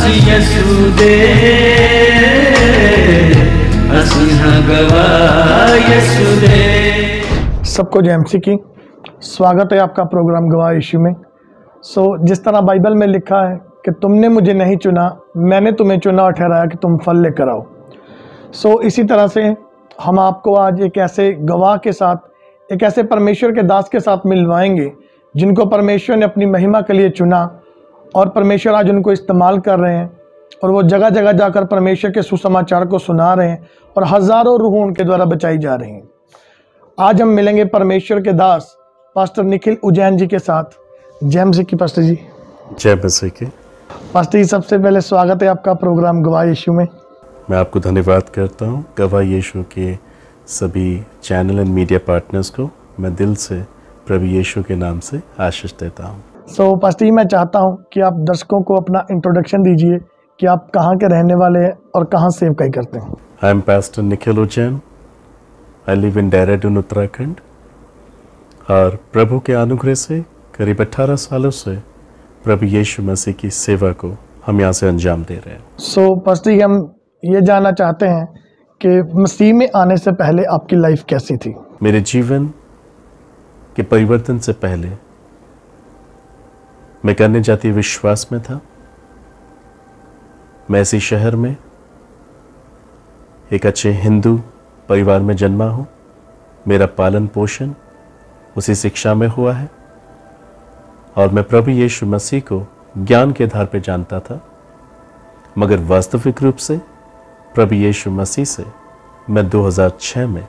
असी यसु दे असी हाँ गवाह यसु दे। सबको जय मसीह की। स्वागत है आपका प्रोग्राम गवाह यीशु में। जिस तरह बाइबल में लिखा है कि तुमने मुझे नहीं चुना, मैंने तुम्हें चुना और ठहराया कि तुम फल लेकर आओ। इसी तरह से हम आपको आज एक ऐसे गवाह के साथ, एक ऐसे परमेश्वर के दास के साथ मिलवाएंगे जिनको परमेश्वर ने अपनी महिमा के लिए चुना और परमेश्वर आज उनको इस्तेमाल कर रहे हैं और वो जगह जगह जाकर परमेश्वर के सुसमाचार को सुना रहे हैं और हज़ारों रूहों उनके द्वारा बचाई जा रही हैं। आज हम मिलेंगे परमेश्वर के दास पास्टर निखिल उज्जैन जी के साथ। जय मसीह की पास्टर जी। जय मसीह की। पास्टर जी, सबसे पहले स्वागत है आपका प्रोग्राम गवाह यीशु में। मैं आपको धन्यवाद करता हूँ। गवाह यीशु के सभी चैनल एंड मीडिया पार्टनर्स को मैं दिल से प्रभु यीशु के नाम से आशीष देता हूँ। पास्टर जी, मैं चाहता हूँ कि आप दर्शकों को अपना इंट्रोडक्शन दीजिए कि आप कहाँ के रहने वाले हैं और कहाँ सेवकाई करते हैं। I am pastor Nikhil Ujjain. I live in Dehradun, Uttarakhand. और प्रभु के अनुग्रह से करीब 18 सालों से प्रभु यीशु मसीह की सेवा को हम यहाँ से अंजाम दे रहे हैं। पास्टर जी, हम ये जानना चाहते हैं कि मसीह में आने से पहले आपकी लाइफ कैसी थी? मेरे जीवन के परिवर्तन से पहले मैं करने जाती विश्वास में था। मैं ऐसे शहर में एक अच्छे हिंदू परिवार में जन्मा हूँ। मेरा पालन पोषण उसी शिक्षा में हुआ है और मैं प्रभु यीशु मसीह को ज्ञान के आधार पर जानता था, मगर वास्तविक रूप से प्रभु यीशु मसीह से मैं 2006 में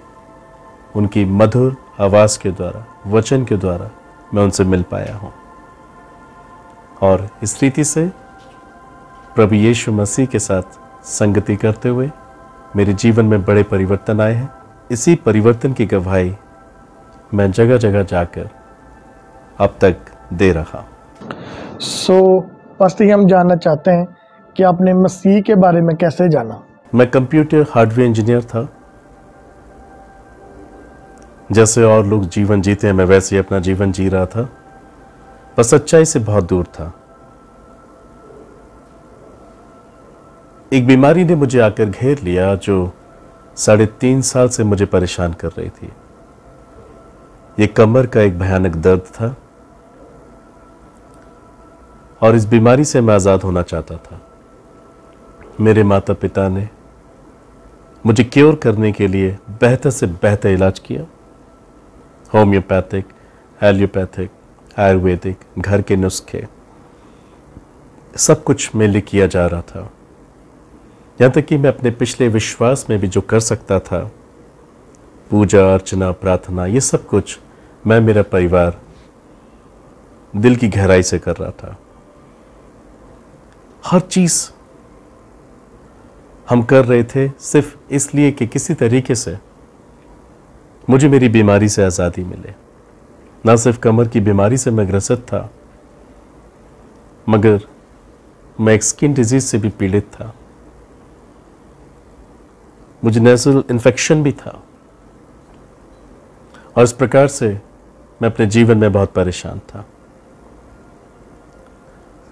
उनकी मधुर आवाज़ के द्वारा, वचन के द्वारा मैं उनसे मिल पाया हूँ। और इस रीति से प्रभु यीशु मसीह के साथ संगति करते हुए मेरे जीवन में बड़े परिवर्तन आए हैं। इसी परिवर्तन की गवाही मैं जगह जगह जाकर अब तक दे रहा। पास्टर, हम जानना चाहते हैं कि आपने मसीह के बारे में कैसे जाना? मैं कंप्यूटर हार्डवेयर इंजीनियर था। जैसे और लोग जीवन जीते हैं, मैं वैसे ही अपना जीवन जी रहा था, पर सच्चाई से बहुत दूर था। एक बीमारी ने मुझे आकर घेर लिया जो 3.5 साल से मुझे परेशान कर रही थी। ये कमर का एक भयानक दर्द था और इस बीमारी से मैं आज़ाद होना चाहता था। मेरे माता पिता ने मुझे क्योर करने के लिए बेहतर से बेहतर इलाज किया। होम्योपैथिक, एलोपैथिक, आयुर्वेदिक, घर के नुस्खे, सब कुछ मेरे लिए किया जा रहा था। यहाँ तक कि मैं अपने पिछले विश्वास में भी जो कर सकता था, पूजा अर्चना, प्रार्थना, ये सब कुछ मैं, मेरा परिवार दिल की गहराई से कर रहा था। हर चीज़ हम कर रहे थे सिर्फ इसलिए कि किसी तरीके से मुझे मेरी बीमारी से आज़ादी मिले। ना सिर्फ कमर की बीमारी से मैं ग्रसित था, मगर मैं एक स्किन डिजीज से भी पीड़ित था। मुझे नेज़ल इन्फेक्शन भी था और इस प्रकार से मैं अपने जीवन में बहुत परेशान था।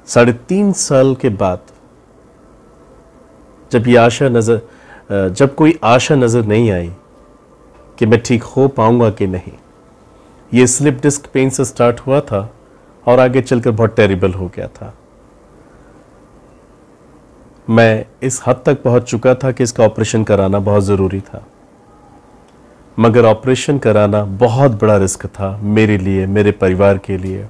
3.5 साल के बाद जब कोई आशा नज़र नहीं आई कि मैं ठीक हो पाऊंगा कि नहीं, ये स्लिप डिस्क पेन से स्टार्ट हुआ था और आगे चलकर बहुत टेरिबल हो गया था। मैं इस हद तक पहुंच चुका था कि इसका ऑपरेशन कराना बहुत ज़रूरी था, मगर ऑपरेशन कराना बहुत बड़ा रिस्क था मेरे लिए, मेरे परिवार के लिए।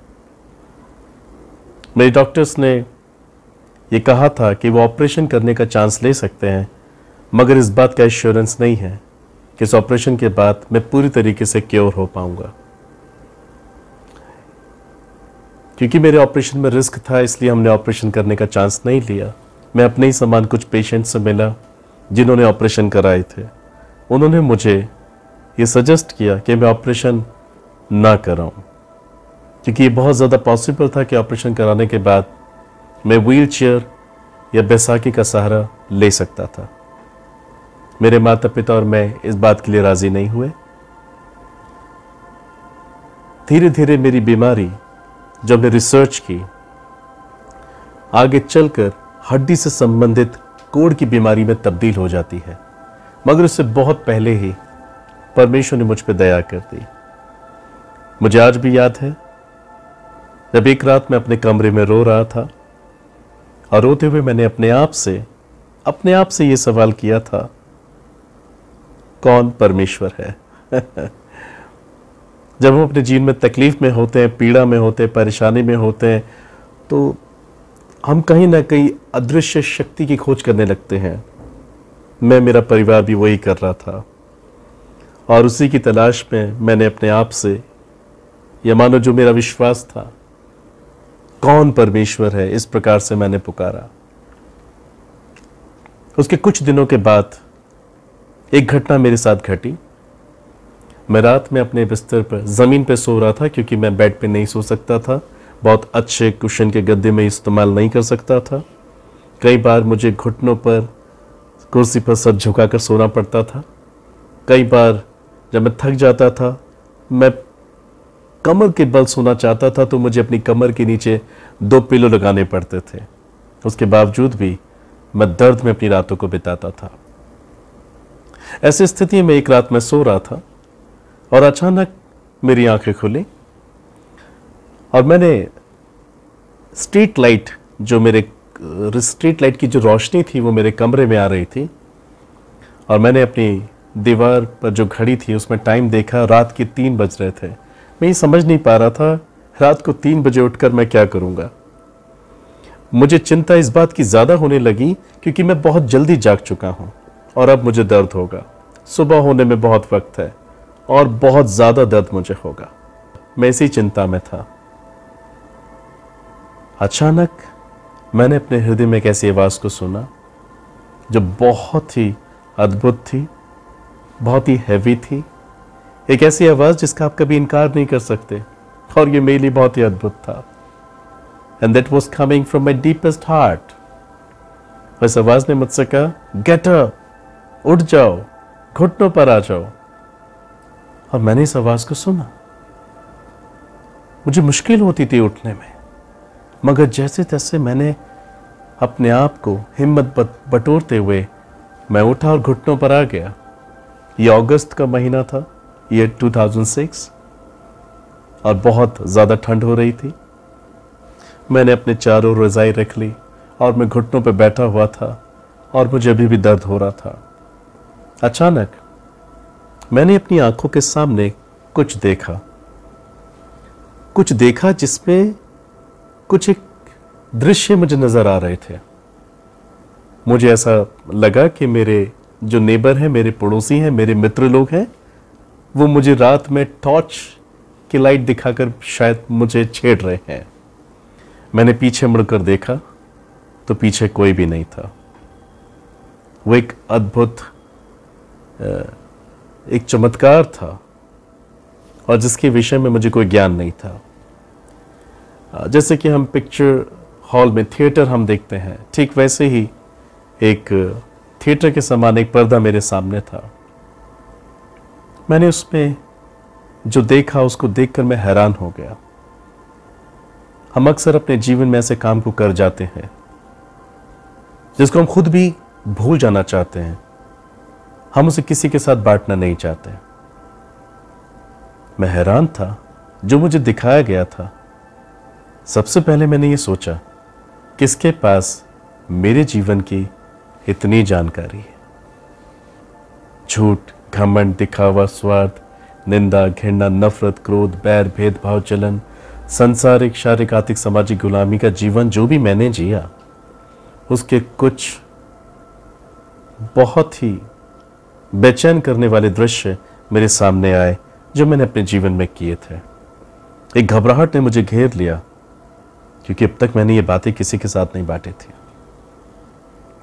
मेरे डॉक्टर्स ने ये कहा था कि वो ऑपरेशन करने का चांस ले सकते हैं, मगर इस बात का एश्योरेंस नहीं है कि इस ऑपरेशन के बाद मैं पूरी तरीके से क्योर हो पाऊंगा। क्योंकि मेरे ऑपरेशन में रिस्क था, इसलिए हमने ऑपरेशन करने का चांस नहीं लिया। मैं अपने ही समान कुछ पेशेंट से मिला जिन्होंने ऑपरेशन कराए थे। उन्होंने मुझे ये सजेस्ट किया कि मैं ऑपरेशन ना कराऊं, क्योंकि ये बहुत ज़्यादा पॉसिबल था कि ऑपरेशन कराने के बाद मैं व्हील चेयर या बैसाखी का सहारा ले सकता था। मेरे माता पिता और मैं इस बात के लिए राज़ी नहीं हुए। धीरे धीरे मेरी बीमारी, जब मैं रिसर्च की, आगे चलकर हड्डी से संबंधित कोढ़ की बीमारी में तब्दील हो जाती है, मगर उससे बहुत पहले ही परमेश्वर ने मुझ पर दया कर दी। मुझे आज भी याद है जब एक रात मैं अपने कमरे में रो रहा था और रोते हुए मैंने अपने आप से ये सवाल किया था, कौन परमेश्वर है? जब हम अपने जीवन में तकलीफ में होते हैं, पीड़ा में होते हैं, परेशानी में होते हैं, तो हम कहीं ना कहीं अदृश्य शक्ति की खोज करने लगते हैं। मेरा परिवार भी वही कर रहा था और उसी की तलाश में मैंने अपने आप से, या मानो जो मेरा विश्वास था, कौन परमेश्वर है, इस प्रकार से मैंने पुकारा। उसके कुछ दिनों के बाद एक घटना मेरे साथ घटी। मैं रात में अपने बिस्तर पर ज़मीन पर सो रहा था, क्योंकि मैं बेड पे नहीं सो सकता था। बहुत अच्छे कुशन के गद्दे में इस्तेमाल नहीं कर सकता था। कई बार मुझे घुटनों पर कुर्सी पर सर झुकाकर सोना पड़ता था। कई बार जब मैं थक जाता था, मैं कमर के बल सोना चाहता था, तो मुझे अपनी कमर के नीचे 2 पिलो लगाने पड़ते थे। उसके बावजूद भी मैं दर्द में अपनी रातों को बिताता था। ऐसी स्थिति में एक रात मैं सो रहा था और अचानक मेरी आंखें खुली और मैंने स्ट्रीट लाइट की जो रोशनी थी वो मेरे कमरे में आ रही थी, और मैंने अपनी दीवार पर जो घड़ी थी उसमें टाइम देखा। रात के 3 बज रहे थे। मैं ये समझ नहीं पा रहा था रात को 3 बजे उठकर मैं क्या करूंगा। मुझे चिंता इस बात की ज्यादा होने लगी क्योंकि मैं बहुत जल्दी जाग चुका हूं और अब मुझे दर्द होगा। सुबह होने में बहुत वक्त है और बहुत ज्यादा दर्द मुझे होगा। मैं इसी चिंता में था। अचानक मैंने अपने हृदय में एक ऐसी आवाज को सुना जो बहुत ही अद्भुत थी, बहुत ही हैवी थी। एक ऐसी आवाज जिसका आप कभी इनकार नहीं कर सकते, और ये मेरे लिए बहुत ही अद्भुत था। And that was coming from my deepest heart. इस आवाज ने मुझसे कहा, गेट अप, उठ जाओ, घुटनों पर आ जाओ। और मैंने इस आवाज को सुना। मुझे मुश्किल होती थी उठने में, मगर जैसे तैसे मैंने अपने आप को हिम्मत बटोरते हुए मैं उठा और घुटनों पर आ गया। यह अगस्त का महीना था, ईयर 2006, और बहुत ज़्यादा ठंड हो रही थी। मैंने अपने चारों रज़ाई रख ली और मैं घुटनों पर बैठा हुआ था और मुझे अभी भी दर्द हो रहा था। अचानक मैंने अपनी आंखों के सामने कुछ देखा जिसमें कुछ एक दृश्य मुझे नजर आ रहे थे। मुझे ऐसा लगा कि मेरे जो नेबर हैं, मेरे पड़ोसी हैं, मेरे मित्र लोग हैं, वो मुझे रात में टॉर्च की लाइट दिखाकर शायद मुझे छेड़ रहे हैं। मैंने पीछे मुड़कर देखा तो पीछे कोई भी नहीं था। वो एक अद्भुत एक चमत्कार था और जिसके विषय में मुझे कोई ज्ञान नहीं था। जैसे कि हम पिक्चर हॉल में थिएटर हम देखते हैं, ठीक वैसे ही एक थिएटर के समान एक पर्दा मेरे सामने था। मैंने उसमें जो देखा उसको देखकर मैं हैरान हो गया। हम अक्सर अपने जीवन में ऐसे काम को कर जाते हैं जिसको हम खुद भी भूल जाना चाहते हैं। हम उसे किसी के साथ बांटना नहीं चाहते। मैं हैरान था जो मुझे दिखाया गया था। सबसे पहले मैंने ये सोचा, किसके पास मेरे जीवन की इतनी जानकारी है? झूठ, घमंड, दिखावा, स्वार्थ, निंदा, घृणा, नफरत, क्रोध, बैर, भेदभाव, जलन, संसारिक, शारीरिक, आर्थिक, सामाजिक गुलामी का जीवन जो भी मैंने जिया, उसके कुछ बहुत ही बेचैन करने वाले दृश्य मेरे सामने आए जो मैंने अपने जीवन में किए थे। एक घबराहट ने मुझे घेर लिया क्योंकि अब तक मैंने ये बातें किसी के साथ नहीं बांटी थी।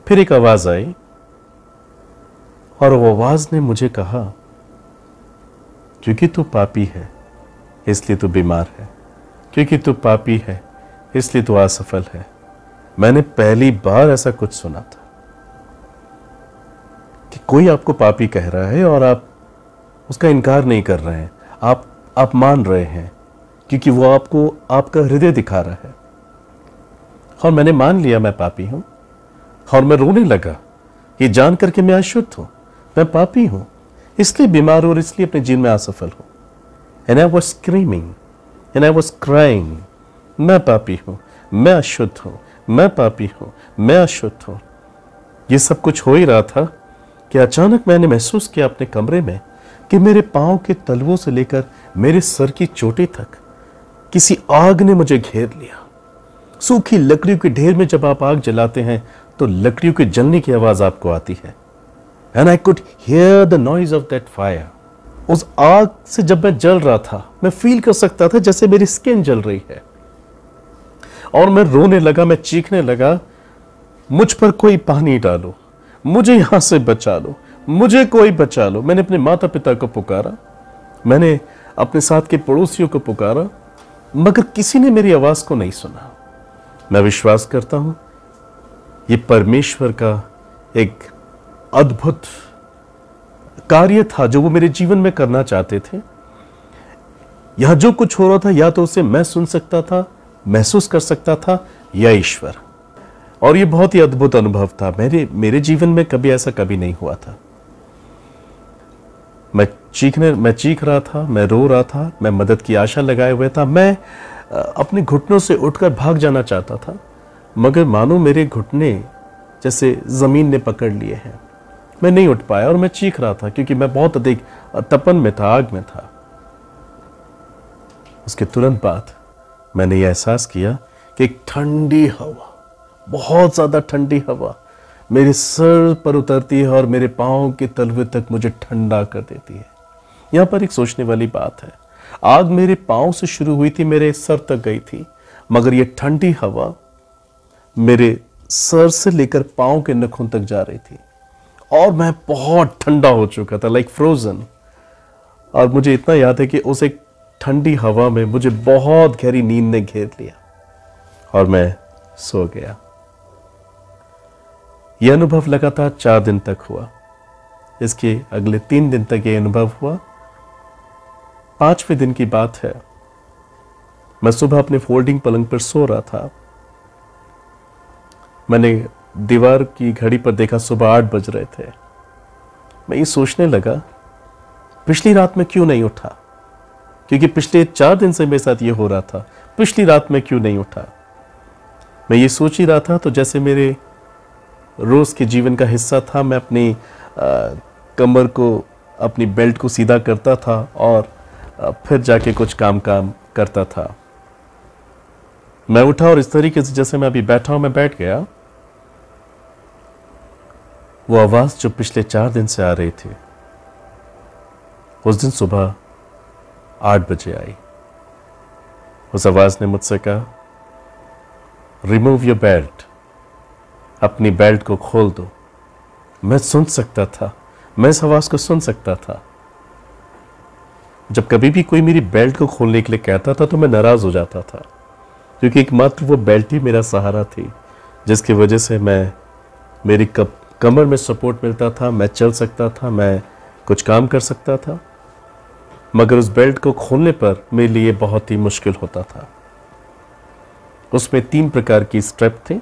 फिर एक आवाज आई और वो आवाज ने मुझे कहा, क्योंकि तू पापी है इसलिए तू बीमार है, क्योंकि तू पापी है इसलिए तू असफल है। मैंने पहली बार ऐसा कुछ सुना था कि कोई आपको पापी कह रहा है और आप उसका इनकार नहीं कर रहे हैं, आप मान रहे हैं क्योंकि वो आपको आपका हृदय दिखा रहा है। और मैंने मान लिया मैं पापी हूं और मैं रोने लगा, ये जान करके मैं अशुद्ध हूं, मैं पापी हूं, इसलिए बीमार हूं और इसलिए अपने जीवन में असफल हूं। And I was screaming and I was crying, मैं पापी हूं, मैं अशुद्ध हूं, मैं पापी हूं, मैं अशुद्ध हूं। ये सब कुछ हो ही रहा था कि अचानक मैंने महसूस किया अपने कमरे में कि मेरे पांव के तलवों से लेकर मेरे सर की चोटी तक किसी आग ने मुझे घेर लिया। सूखी लकड़ियों के ढेर में जब आप आग जलाते हैं तो लकड़ियों के जलने की आवाज आपको आती है। And I could hear the noise of that fire. उस आग से जब मैं जल रहा था, मैं फील कर सकता था जैसे मेरी स्किन जल रही है। और मैं रोने लगा, मैं चीखने लगा, मुझ पर कोई पानी डालो, मुझे यहां से बचा लो, मुझे कोई बचा लो। मैंने अपने माता पिता को पुकारा, मैंने अपने साथ के पड़ोसियों को पुकारा, मगर किसी ने मेरी आवाज को नहीं सुना। मैं विश्वास करता हूं ये परमेश्वर का एक अद्भुत कार्य था जो वो मेरे जीवन में करना चाहते थे। यहां जो कुछ हो रहा था या तो उसे मैं सुन सकता था, महसूस कर सकता था, या ईश्वर। और ये बहुत ही अद्भुत अनुभव था। मेरे जीवन में कभी ऐसा कभी नहीं हुआ था। मैं चीख रहा था, मैं रो रहा था, मैं मदद की आशा लगाए हुए था, मैं अपने घुटनों से उठकर भाग जाना चाहता था, मगर मानो मेरे घुटने जैसे जमीन ने पकड़ लिए हैं। मैं नहीं उठ पाया और मैं चीख रहा था क्योंकि मैं बहुत अधिक तपन में था, आग में था। उसके तुरंत बाद मैंने यह एहसास किया कि एक ठंडी हवा, बहुत ज्यादा ठंडी हवा मेरे सर पर उतरती है और मेरे पांव के तलवे तक मुझे ठंडा कर देती है। यहां पर एक सोचने वाली बात है, आग मेरे पांव से शुरू हुई थी, मेरे सर तक गई थी, मगर यह ठंडी हवा मेरे सर से लेकर पांव के नखों तक जा रही थी और मैं बहुत ठंडा हो चुका था, लाइक फ्रोजन। और मुझे इतना याद है कि उस एक ठंडी हवा में मुझे बहुत गहरी नींद ने घेर लिया और मैं सो गया। यह अनुभव लगातार 4 दिन तक हुआ। इसके अगले 3 दिन तक यह अनुभव हुआ। 5वें दिन की बात है, मैं सुबह अपने फोल्डिंग पलंग पर सो रहा था। मैंने दीवार की घड़ी पर देखा, सुबह 8 बज रहे थे। मैं ये सोचने लगा, पिछली रात में क्यों नहीं उठा, क्योंकि पिछले 4 दिन से मेरे साथ ये हो रहा था। पिछली रात में क्यों नहीं उठा, मैं ये सोच ही रहा था। तो जैसे मेरे रोज के जीवन का हिस्सा था, मैं अपनी कमर को, अपनी बेल्ट को सीधा करता था और फिर जाके कुछ काम करता था। मैं उठा और इस तरीके से जैसे मैं अभी बैठा हूं, मैं बैठ गया। वो आवाज जो पिछले 4 दिन से आ रही थी, उस दिन सुबह 8 बजे आई। उस आवाज ने मुझसे कहा, रिमूव योर बेल्ट, अपनी बेल्ट को खोल दो। मैं सुन सकता था, मैं इस आवाज को सुन सकता था। जब कभी भी कोई मेरी बेल्ट को खोलने के लिए कहता था तो मैं नाराज हो जाता था, क्योंकि एकमात्र वो बेल्ट ही मेरा सहारा थी, जिसकी वजह से मेरी कमर में सपोर्ट मिलता था, मैं चल सकता था, मैं कुछ काम कर सकता था। मगर उस बेल्ट को खोलने पर मेरे लिए बहुत ही मुश्किल होता था। उसमें 3 प्रकार की स्ट्रेप थी।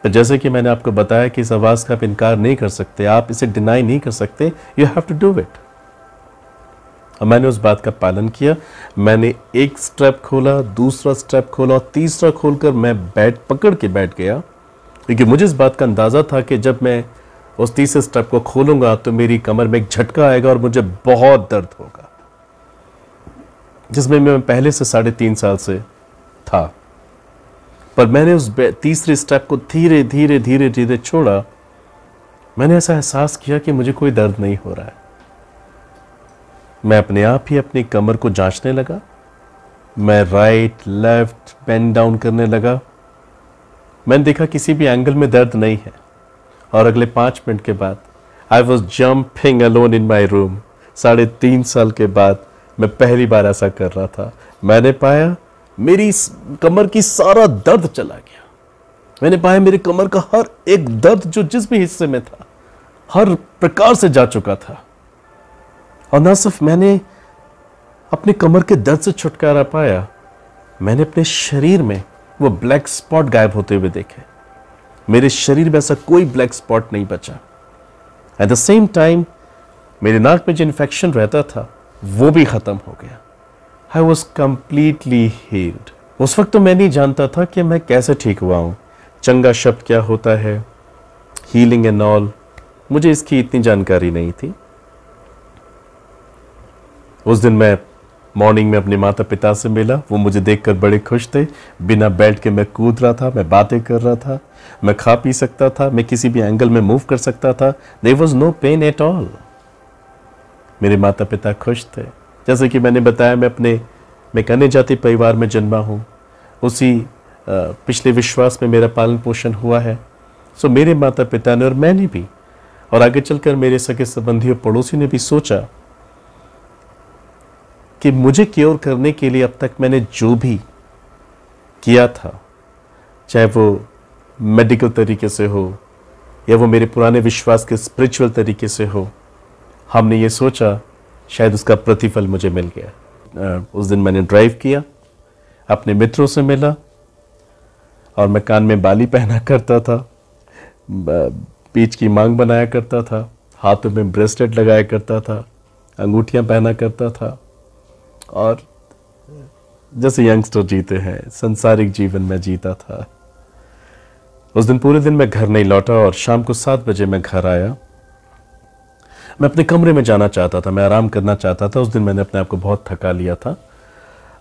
जैसे कि मैंने आपको बताया कि इस आवाज का आप इनकार नहीं कर सकते, आप इसे डिनाई नहीं कर सकते, you have to do it. और मैंने उस बात का पालन किया। मैंने एक स्ट्रेप खोला, दूसरा स्ट्रेप खोला और तीसरा खोलकर मैं पकड़ के बैठ गया, क्योंकि मुझे इस बात का अंदाजा था कि जब मैं उस तीसरे स्ट्रेप को खोलूंगा तो मेरी कमर में एक झटका आएगा और मुझे बहुत दर्द होगा, जिसमें मैं पहले से 3.5 साल से था। पर मैंने उस तीसरे स्टेप को धीरे धीरे धीरे धीरे छोड़ा। मैंने ऐसा एहसास किया कि मुझे कोई दर्द नहीं हो रहा है। मैं अपने आप ही अपनी कमर को जांचने लगा। मैं राइट लेफ्ट बेंड डाउन करने लगा। मैंने देखा किसी भी एंगल में दर्द नहीं है। और अगले 5 मिनट के बाद I was jumping alone in my room. 3.5 साल के बाद मैं पहली बार ऐसा कर रहा था। मैंने पाया मेरी कमर की सारा दर्द चला गया। मैंने पाया मेरी कमर का हर एक दर्द जो जिस भी हिस्से में था, हर प्रकार से जा चुका था। और न सिर्फ मैंने अपने कमर के दर्द से छुटकारा पाया, मैंने अपने शरीर में वो ब्लैक स्पॉट गायब होते हुए देखे। मेरे शरीर में ऐसा कोई ब्लैक स्पॉट नहीं बचा। एट द सेम टाइम मेरे नाक में जो इन्फेक्शन रहता था वो भी खत्म हो गया। I was completely healed. उस वक्त तो मैं नहीं जानता था कि मैं कैसे ठीक हुआ हूं, चंगा शब्द क्या होता है, हीलिंग एंड ऑल, मुझे इसकी इतनी जानकारी नहीं थी। उस दिन मैं मॉर्निंग में अपने माता पिता से मिला, वो मुझे देखकर बड़े खुश थे। बिना बेल्ट के मैं कूद रहा था, मैं बातें कर रहा था, मैं खा पी सकता था, मैं किसी भी एंगल में मूव कर सकता था। There was no pain at all. मेरे माता पिता खुश थे। जैसे कि मैंने बताया, मैं कन्या जाति परिवार में जन्मा हूँ, उसी पिछले विश्वास में मेरा पालन पोषण हुआ है। सो मेरे माता पिता ने और मैंने भी, और आगे चलकर मेरे सगे संबंधी और पड़ोसी ने भी सोचा कि मुझे क्योर करने के लिए अब तक मैंने जो भी किया था, चाहे वो मेडिकल तरीके से हो या वो मेरे पुराने विश्वास के स्पिरिचुअल तरीके से हो, हमने ये सोचा शायद उसका प्रतिफल मुझे मिल गया। उस दिन मैंने ड्राइव किया, अपने मित्रों से मिला, और मैं कान में बाली पहना करता था, बीच की मांग बनाया करता था, हाथों में ब्रेसलेट लगाया करता था, अंगूठियां पहना करता था, और जैसे यंगस्टर जीते हैं संसारिक जीवन में जीता था। उस दिन पूरे दिन मैं घर नहीं लौटा और शाम को 7 बजे मैं घर आया। मैं अपने कमरे में जाना चाहता था, मैं आराम करना चाहता था। उस दिन मैंने अपने आप को बहुत थका लिया था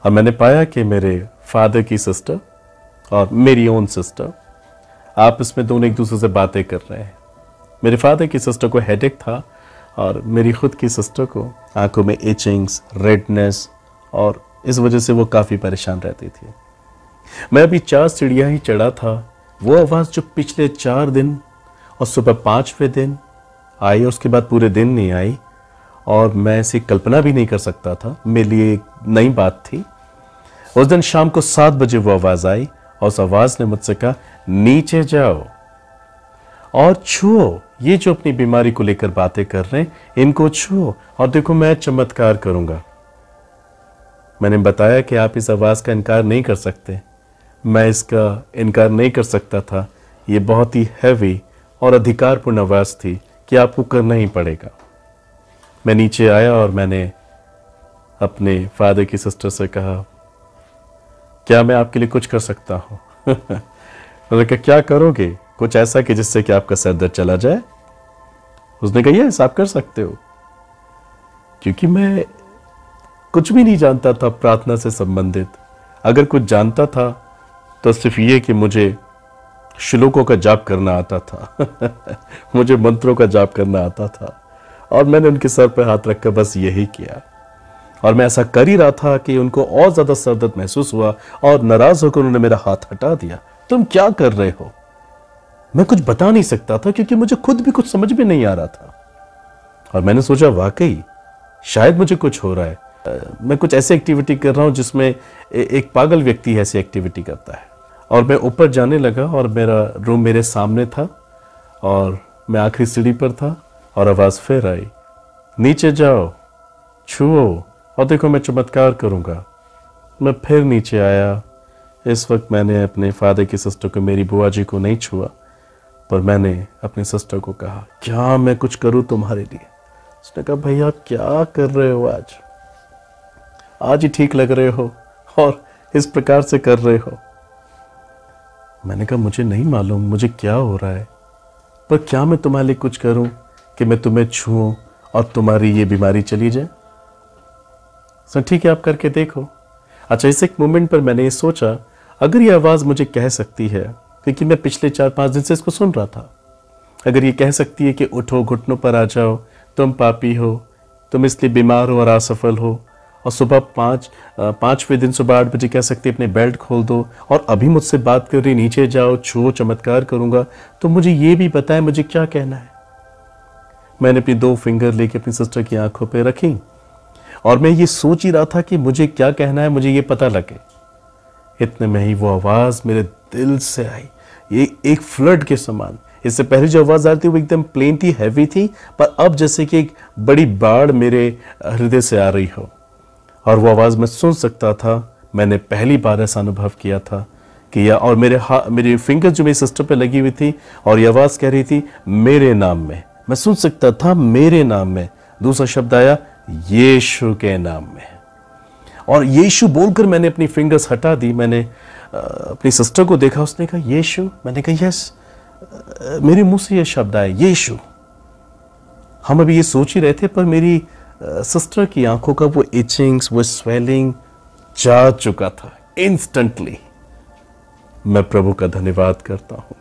और मैंने पाया कि मेरे फादर की सिस्टर और मेरी ओन सिस्टर आपस में दोनों एक दूसरे से बातें कर रहे हैं। मेरे फादर की सिस्टर को हेडेक था और मेरी खुद की सिस्टर को आंखों में इचिंग्स, रेडनेस, और इस वजह से वो काफ़ी परेशान रहती थी। मैं अभी 4 सीढ़ियाँ ही चढ़ा था, वो आवाज़ जो पिछले 4 दिन और सुबह 5वें दिन आई और उसके बाद पूरे दिन नहीं आई, और मैं ऐसी कल्पना भी नहीं कर सकता था, मेरे लिए एक नई बात थी। उस दिन शाम को 7 बजे वो आवाज़ आई और उस आवाज़ ने मुझसे कहा, नीचे जाओ और छुओ, ये जो अपनी बीमारी को लेकर बातें कर रहे हैं इनको छुओ और देखो मैं चमत्कार करूंगा। मैंने बताया कि आप इस आवाज़ का इनकार नहीं कर सकते। मैं इसका इनकार नहीं कर सकता था, ये बहुत ही हैवी और अधिकारपूर्ण आवाज़ थी कि आपको करना ही पड़ेगा। मैं नीचे आया और मैंने अपने फादर की सिस्टर से कहा, क्या मैं आपके लिए कुछ कर सकता हूँ? मैंने कहा, क्या करोगे? कुछ ऐसा कि जिससे कि आपका सर दर्द चला जाए? उसने कहा, यस आप कर सकते हो। क्योंकि मैं कुछ भी नहीं जानता था प्रार्थना से संबंधित। अगर कुछ जानता था तो सिर्फ ये कि मुझे श्लोकों का जाप करना आता था मुझे मंत्रों का जाप करना आता था, और मैंने उनके सर पर हाथ रखकर बस यही किया। और मैं ऐसा कर ही रहा था कि उनको और ज्यादा सर दर्द महसूस हुआ और नाराज होकर उन्होंने मेरा हाथ हटा दिया। तुम क्या कर रहे हो? मैं कुछ बता नहीं सकता था क्योंकि मुझे खुद भी कुछ समझ में नहीं आ रहा था। और मैंने सोचा वाकई शायद मुझे कुछ हो रहा है, मैं कुछ ऐसी एक्टिविटी कर रहा हूं जिसमें एक पागल व्यक्ति ऐसी एक्टिविटी करता है। और मैं ऊपर जाने लगा और मेरा रूम मेरे सामने था और मैं आखिरी सीढ़ी पर था और आवाज़ फिर आई, नीचे जाओ, छुओ और देखो मैं चमत्कार करूंगा। मैं फिर नीचे आया। इस वक्त मैंने अपने फादर की सिस्टर को, मेरी बुआ जी को नहीं छुआ, पर मैंने अपनी सिस्टर को कहा, क्या मैं कुछ करूं तुम्हारे लिए? उसने कहा, भैया आप क्या कर रहे हो? आज ही ठीक लग रहे हो और इस प्रकार से कर रहे हो। मैंने कहा, मुझे नहीं मालूम मुझे क्या हो रहा है, पर क्या मैं तुम्हारे लिए कुछ करूं कि मैं तुम्हें छूऊं और तुम्हारी ये बीमारी चली जाए? सर ठीक है, आप करके देखो। अच्छा, इस एक मोमेंट पर मैंने ये सोचा, अगर ये आवाज़ मुझे कह सकती है, क्योंकि मैं पिछले 4-5 दिन से इसको सुन रहा था, अगर ये कह सकती है कि उठो, घुटनों पर आ जाओ, तुम पापी हो, तुम इसलिए बीमार हो और असफल हो, और सुबह 5वें दिन सुबह 8 बजे कह सकती है अपने बेल्ट खोल दो, और अभी मुझसे बात कर रही, नीचे जाओ, छुओ, चमत्कार करूंगा, तो मुझे ये भी पता है मुझे क्या कहना है। मैंने अपनी 2 फिंगर लेके अपनी सिस्टर की आंखों पे रखी और मैं ये सोच ही रहा था कि मुझे क्या कहना है, मुझे ये पता लगे। इतने में ही वो आवाज़ मेरे दिल से आई, ये एक फ्लड के समान। इससे पहले जो आवाज़ आ रही थी वो एकदम प्लेन थी, हैवी थी, पर अब जैसे कि एक बड़ी बाढ़ मेरे हृदय से आ रही हो। और वो आवाज़ मैं सुन सकता था। मैंने पहली बार ऐसा अनुभव किया था किया और मेरी फिंगर जो मेरी सिस्टर पे लगी हुई थी और ये आवाज़ कह रही थी मेरे नाम में, मैं सुन सकता था मेरे नाम में। दूसरा शब्द आया यीशु के नाम में, और यीशु बोलकर मैंने अपनी फिंगर्स हटा दी। मैंने अपनी सिस्टर को देखा, उसने कहा यीशु, मैंने कहा यस, मेरे मुंह से ये शब्द आया यीशु। हम अभी ये सोच ही रहे थे, पर मेरी सिस्टर की आंखों का वो इचिंग्स, वो स्वेलिंग जा चुका था इंस्टेंटली। मैं प्रभु का धन्यवाद करता हूं।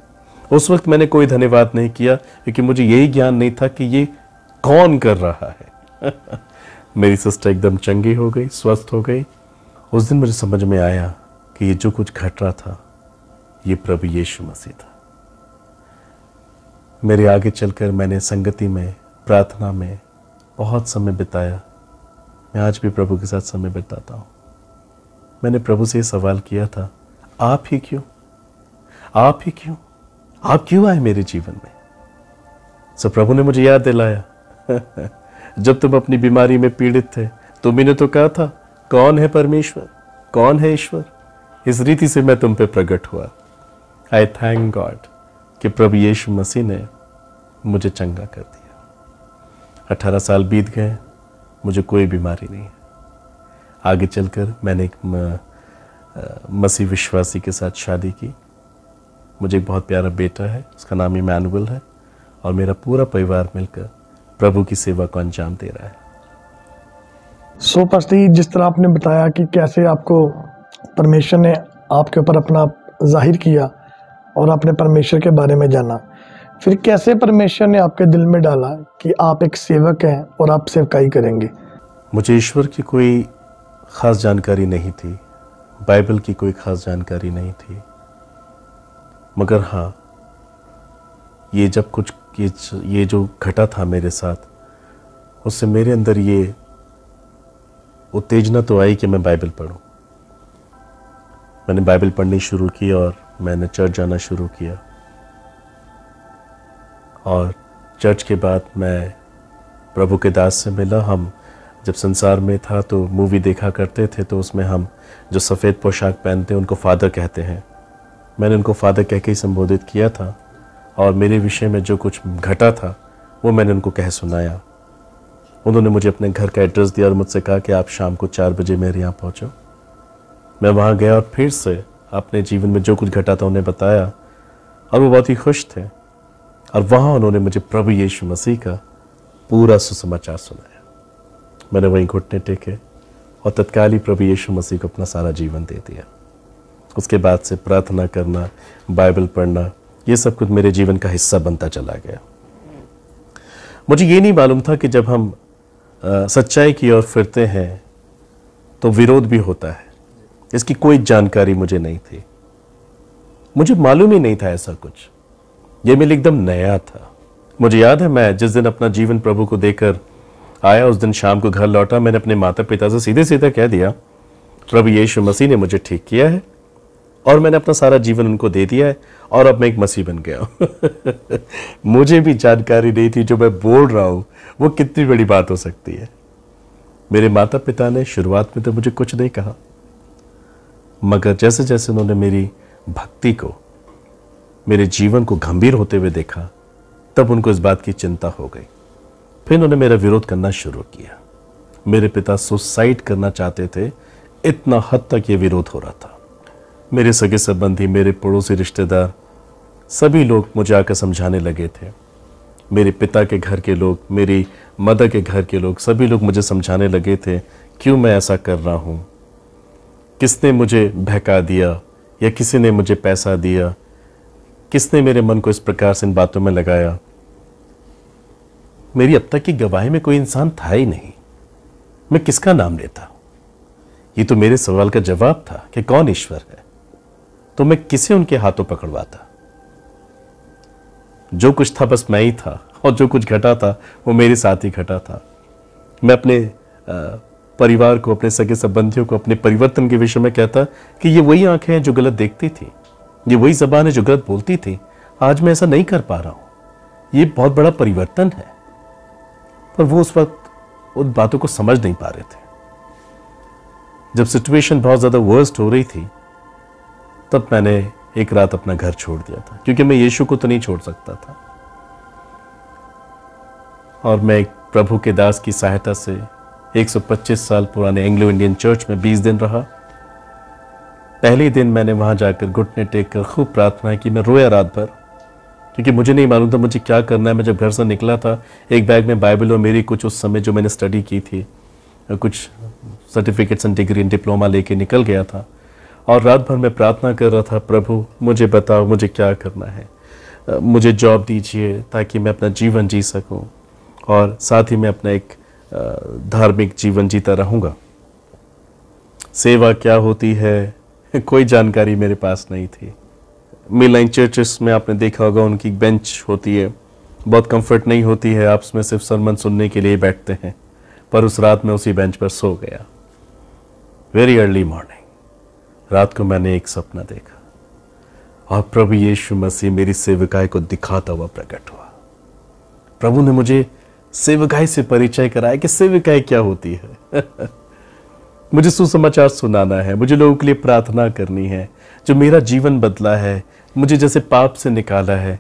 उस वक्त मैंने कोई धन्यवाद नहीं किया, क्योंकि मुझे यही ज्ञान नहीं था कि ये कौन कर रहा है। मेरी सिस्टर एकदम चंगी हो गई, स्वस्थ हो गई। उस दिन मुझे समझ में आया कि ये जो कुछ घट रहा था ये प्रभु यीशु मसीह था। मेरे आगे चलकर मैंने संगति में, प्रार्थना में बहुत समय बिताया। मैं आज भी प्रभु के साथ समय बिताता हूँ। मैंने प्रभु से ये सवाल किया था, आप ही क्यों, आप ही क्यों, आप क्यों आए मेरे जीवन में। सो प्रभु ने मुझे याद दिलाया जब तुम अपनी बीमारी में पीड़ित थे, तुम्ही ने तो कहा था कौन है परमेश्वर, कौन है ईश्वर। इस रीति से मैं तुम पे प्रकट हुआ। आई थैंक गॉड कि प्रभु यीशु मसीह ने मुझे चंगा कर दिया। 18 साल बीत गए, मुझे कोई बीमारी नहीं है। आगे चलकर मैंने एक मसीह विश्वासी के साथ शादी की। मुझे एक बहुत प्यारा बेटा है, उसका नाम इमैनुअल है, और मेरा पूरा परिवार मिलकर प्रभु की सेवा को अंजाम दे रहा है। सो पास्टर जी, जिस तरह आपने बताया कि कैसे आपको परमेश्वर ने आपके ऊपर अपना जाहिर किया और आपने परमेश्वर के बारे में जाना, फिर कैसे परमेश्वर ने आपके दिल में डाला कि आप एक सेवक हैं और आप सेवकाई करेंगे। मुझे ईश्वर की कोई ख़ास जानकारी नहीं थी, बाइबल की कोई ख़ास जानकारी नहीं थी, मगर हाँ, ये जब कुछ ये जो घटा था मेरे साथ, उससे मेरे अंदर ये उत्तेजना तो आई कि मैं बाइबल पढूं। मैंने बाइबल पढ़नी शुरू की और मैंने चर्च जाना शुरू किया। और चर्च के बाद मैं प्रभु के दास से मिला। हम जब संसार में था तो मूवी देखा करते थे, तो उसमें हम जो सफ़ेद पोशाक पहनते हैं उनको फादर कहते हैं। मैंने उनको फादर कह के ही संबोधित किया था, और मेरे विषय में जो कुछ घटा था वो मैंने उनको कह सुनाया। उन्होंने मुझे अपने घर का एड्रेस दिया और मुझसे कहा कि आप शाम को 4 बजे मेरे यहाँ पहुँचो। मैं वहाँ गया और फिर से अपने जीवन में जो कुछ घटा था उन्हें बताया, और वो बहुत ही खुश थे। और वहाँ उन्होंने मुझे प्रभु यीशु मसीह का पूरा सुसमाचार सुनाया। मैंने वहीं घुटने टेके और तत्काल ही प्रभु यीशु मसीह को अपना सारा जीवन दे दिया। उसके बाद से प्रार्थना करना, बाइबल पढ़ना, ये सब कुछ मेरे जीवन का हिस्सा बनता चला गया। मुझे ये नहीं मालूम था कि जब हम सच्चाई की ओर फिरते हैं तो विरोध भी होता है। इसकी कोई जानकारी मुझे नहीं थी, मुझे मालूम ही नहीं था ऐसा कुछ। ये मेरे लिए एकदम नया था। मुझे याद है, मैं जिस दिन अपना जीवन प्रभु को देकर आया, उस दिन शाम को घर लौटा, मैंने अपने माता पिता से सीधे सीधे कह दिया प्रभु यीशु मसीह ने मुझे ठीक किया है और मैंने अपना सारा जीवन उनको दे दिया है और अब मैं एक मसीह बन गया हूं। मुझे भी जानकारी नहीं थी जो मैं बोल रहा हूं वो कितनी बड़ी बात हो सकती है। मेरे माता पिता ने शुरुआत में तो मुझे कुछ नहीं कहा, मगर जैसे जैसे उन्होंने मेरी भक्ति को, मेरे जीवन को गंभीर होते हुए देखा, तब उनको इस बात की चिंता हो गई। फिर उन्होंने मेरा विरोध करना शुरू किया। मेरे पिता सुसाइड करना चाहते थे, इतना हद तक ये विरोध हो रहा था। मेरे सगे संबंधी, मेरे पड़ोसी रिश्तेदार, सभी लोग मुझे आकर समझाने लगे थे। मेरे पिता के घर के लोग, मेरी मदर के घर के लोग, सभी लोग मुझे समझाने लगे थे क्यों मैं ऐसा कर रहा हूँ, किसने मुझे बहका दिया या किसी ने मुझे पैसा दिया, किसने मेरे मन को इस प्रकार से इन बातों में लगाया। मेरी अब तक की गवाही में कोई इंसान था ही नहीं, मैं किसका नाम लेता। ये तो मेरे सवाल का जवाब था कि कौन ईश्वर है, तो मैं किसे उनके हाथों पकड़वाता। जो कुछ था बस मैं ही था, और जो कुछ घटा था वो मेरे साथ ही घटा था। मैं अपने परिवार को, अपने सगे संबंधियों को अपने परिवर्तन के विषय में कहता कि ये वही आंखें हैं जो गलत देखती थी, ये वही जबान है जो गलत बोलती थी। आज मैं ऐसा नहीं कर पा रहा हूं, ये बहुत बड़ा परिवर्तन है। पर वो उस वक्त उन बातों को समझ नहीं पा रहे थे। जब सिचुएशन बहुत ज्यादा वर्स्ट हो रही थी, तब मैंने एक रात अपना घर छोड़ दिया था, क्योंकि मैं यीशु को तो नहीं छोड़ सकता था। और मैं एक प्रभु के दास की सहायता से 125 साल पुराने एंग्लो इंडियन चर्च में 20 दिन रहा। पहले ही दिन मैंने वहां जाकर घुटने टेक कर खूब प्रार्थना की। मैं रोया रात भर, क्योंकि मुझे नहीं मालूम था मुझे क्या करना है। मैं जब घर से निकला था, एक बैग में बाइबल और मेरी कुछ उस समय जो मैंने स्टडी की थी, कुछ सर्टिफिकेट्स एंड डिग्री डिप्लोमा लेके निकल गया था। और रात भर मैं प्रार्थना कर रहा था, प्रभु मुझे बताओ मुझे क्या करना है, मुझे जॉब दीजिए ताकि मैं अपना जीवन जी सकूं, और साथ ही मैं अपना एक धार्मिक जीवन जीता रहूँगा। सेवा क्या होती है कोई जानकारी मेरे पास नहीं थी। मिलाइन चर्चेस में आपने देखा होगा, उनकी बेंच होती है, बहुत कंफर्ट नहीं होती है, आप उसमें सिर्फ सरमन सुनने के लिए बैठते हैं। पर उस रात में उसी बेंच पर सो गया। वेरी अर्ली मॉर्निंग रात को मैंने एक सपना देखा, और प्रभु यीशु मसीह मेरी सेवकाई को दिखाता हुआ प्रकट हुआ। प्रभु ने मुझे सेवकाई से परिचय कराया कि सेवकाई क्या होती है। मुझे सुसमाचार सुनाना है, मुझे लोगों के लिए प्रार्थना करनी है। जो मेरा जीवन बदला है, मुझे जैसे पाप से निकाला है,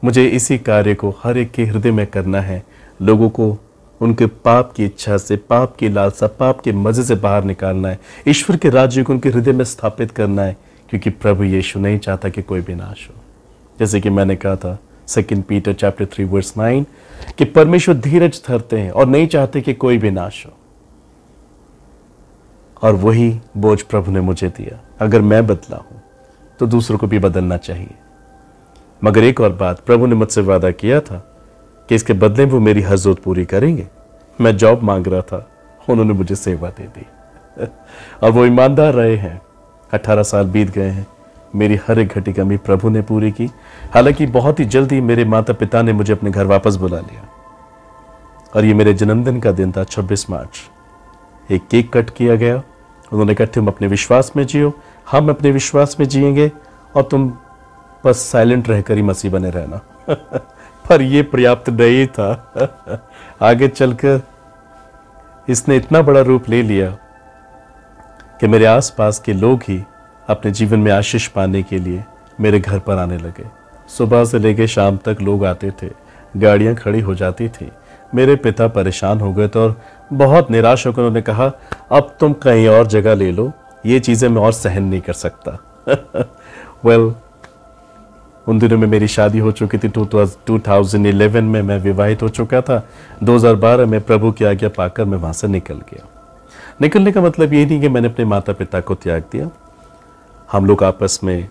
मुझे इसी कार्य को हर एक के हृदय में करना है। लोगों को उनके पाप की इच्छा से, पाप की लालसा, पाप के मजे से बाहर निकालना है। ईश्वर के राज्य को उनके हृदय में स्थापित करना है, क्योंकि प्रभु यीशु नहीं चाहता कि कोई भी नाश हो। जैसे कि मैंने कहा था 2 पीटर चैप्टर 3 वर्स 9 कि परमेश्वर धीरज धरते हैं और नहीं चाहते कि कोई भी नाश हो। और वही बोझ प्रभु ने मुझे दिया। अगर मैं बदला हूं तो दूसरों को भी बदलना चाहिए। मगर एक और बात, प्रभु ने मुझसे वादा किया था कि इसके बदले वो मेरी हर जरूरत पूरी करेंगे। मैं जॉब मांग रहा था, उन्होंने मुझे सेवा दे दी और वो ईमानदार रहे हैं। 18 साल बीत गए हैं, मेरी हर एक घटी कमी प्रभु ने पूरी की। हालांकि बहुत ही जल्दी मेरे माता पिता ने मुझे अपने घर वापस बुला लिया, और ये मेरे जन्मदिन का दिन था 26 मार्च। एक केक कट किया गया। उन्होंने कहा तुम अपने विश्वास में जियो, हम अपने विश्वास में जिएंगे, और तुम बस साइलेंट रहकर ही मसीह बने रहना। पर ये पर्याप्त नहीं था। आगे चलकर इसने इतना बड़ा रूप ले लिया कि मेरे आसपास के लोग ही अपने जीवन में आशीष पाने के लिए मेरे घर पर आने लगे। सुबह से लेकर शाम तक लोग आते थे, गाड़ियां खड़ी हो जाती थी। मेरे पिता परेशान हो गए थे और बहुत निराश होकर उन्होंने कहा अब तुम कहीं और जगह ले लो, ये चीज़ें मैं और सहन नहीं कर सकता। वेल, उन दिनों में मेरी शादी हो चुकी थी। 2011 में मैं विवाहित हो चुका था। 2012 में प्रभु की आज्ञा पाकर मैं वहाँ से निकल गया। निकलने का मतलब ये नहीं कि मैंने अपने माता पिता को त्याग दिया। हम लोग आपस में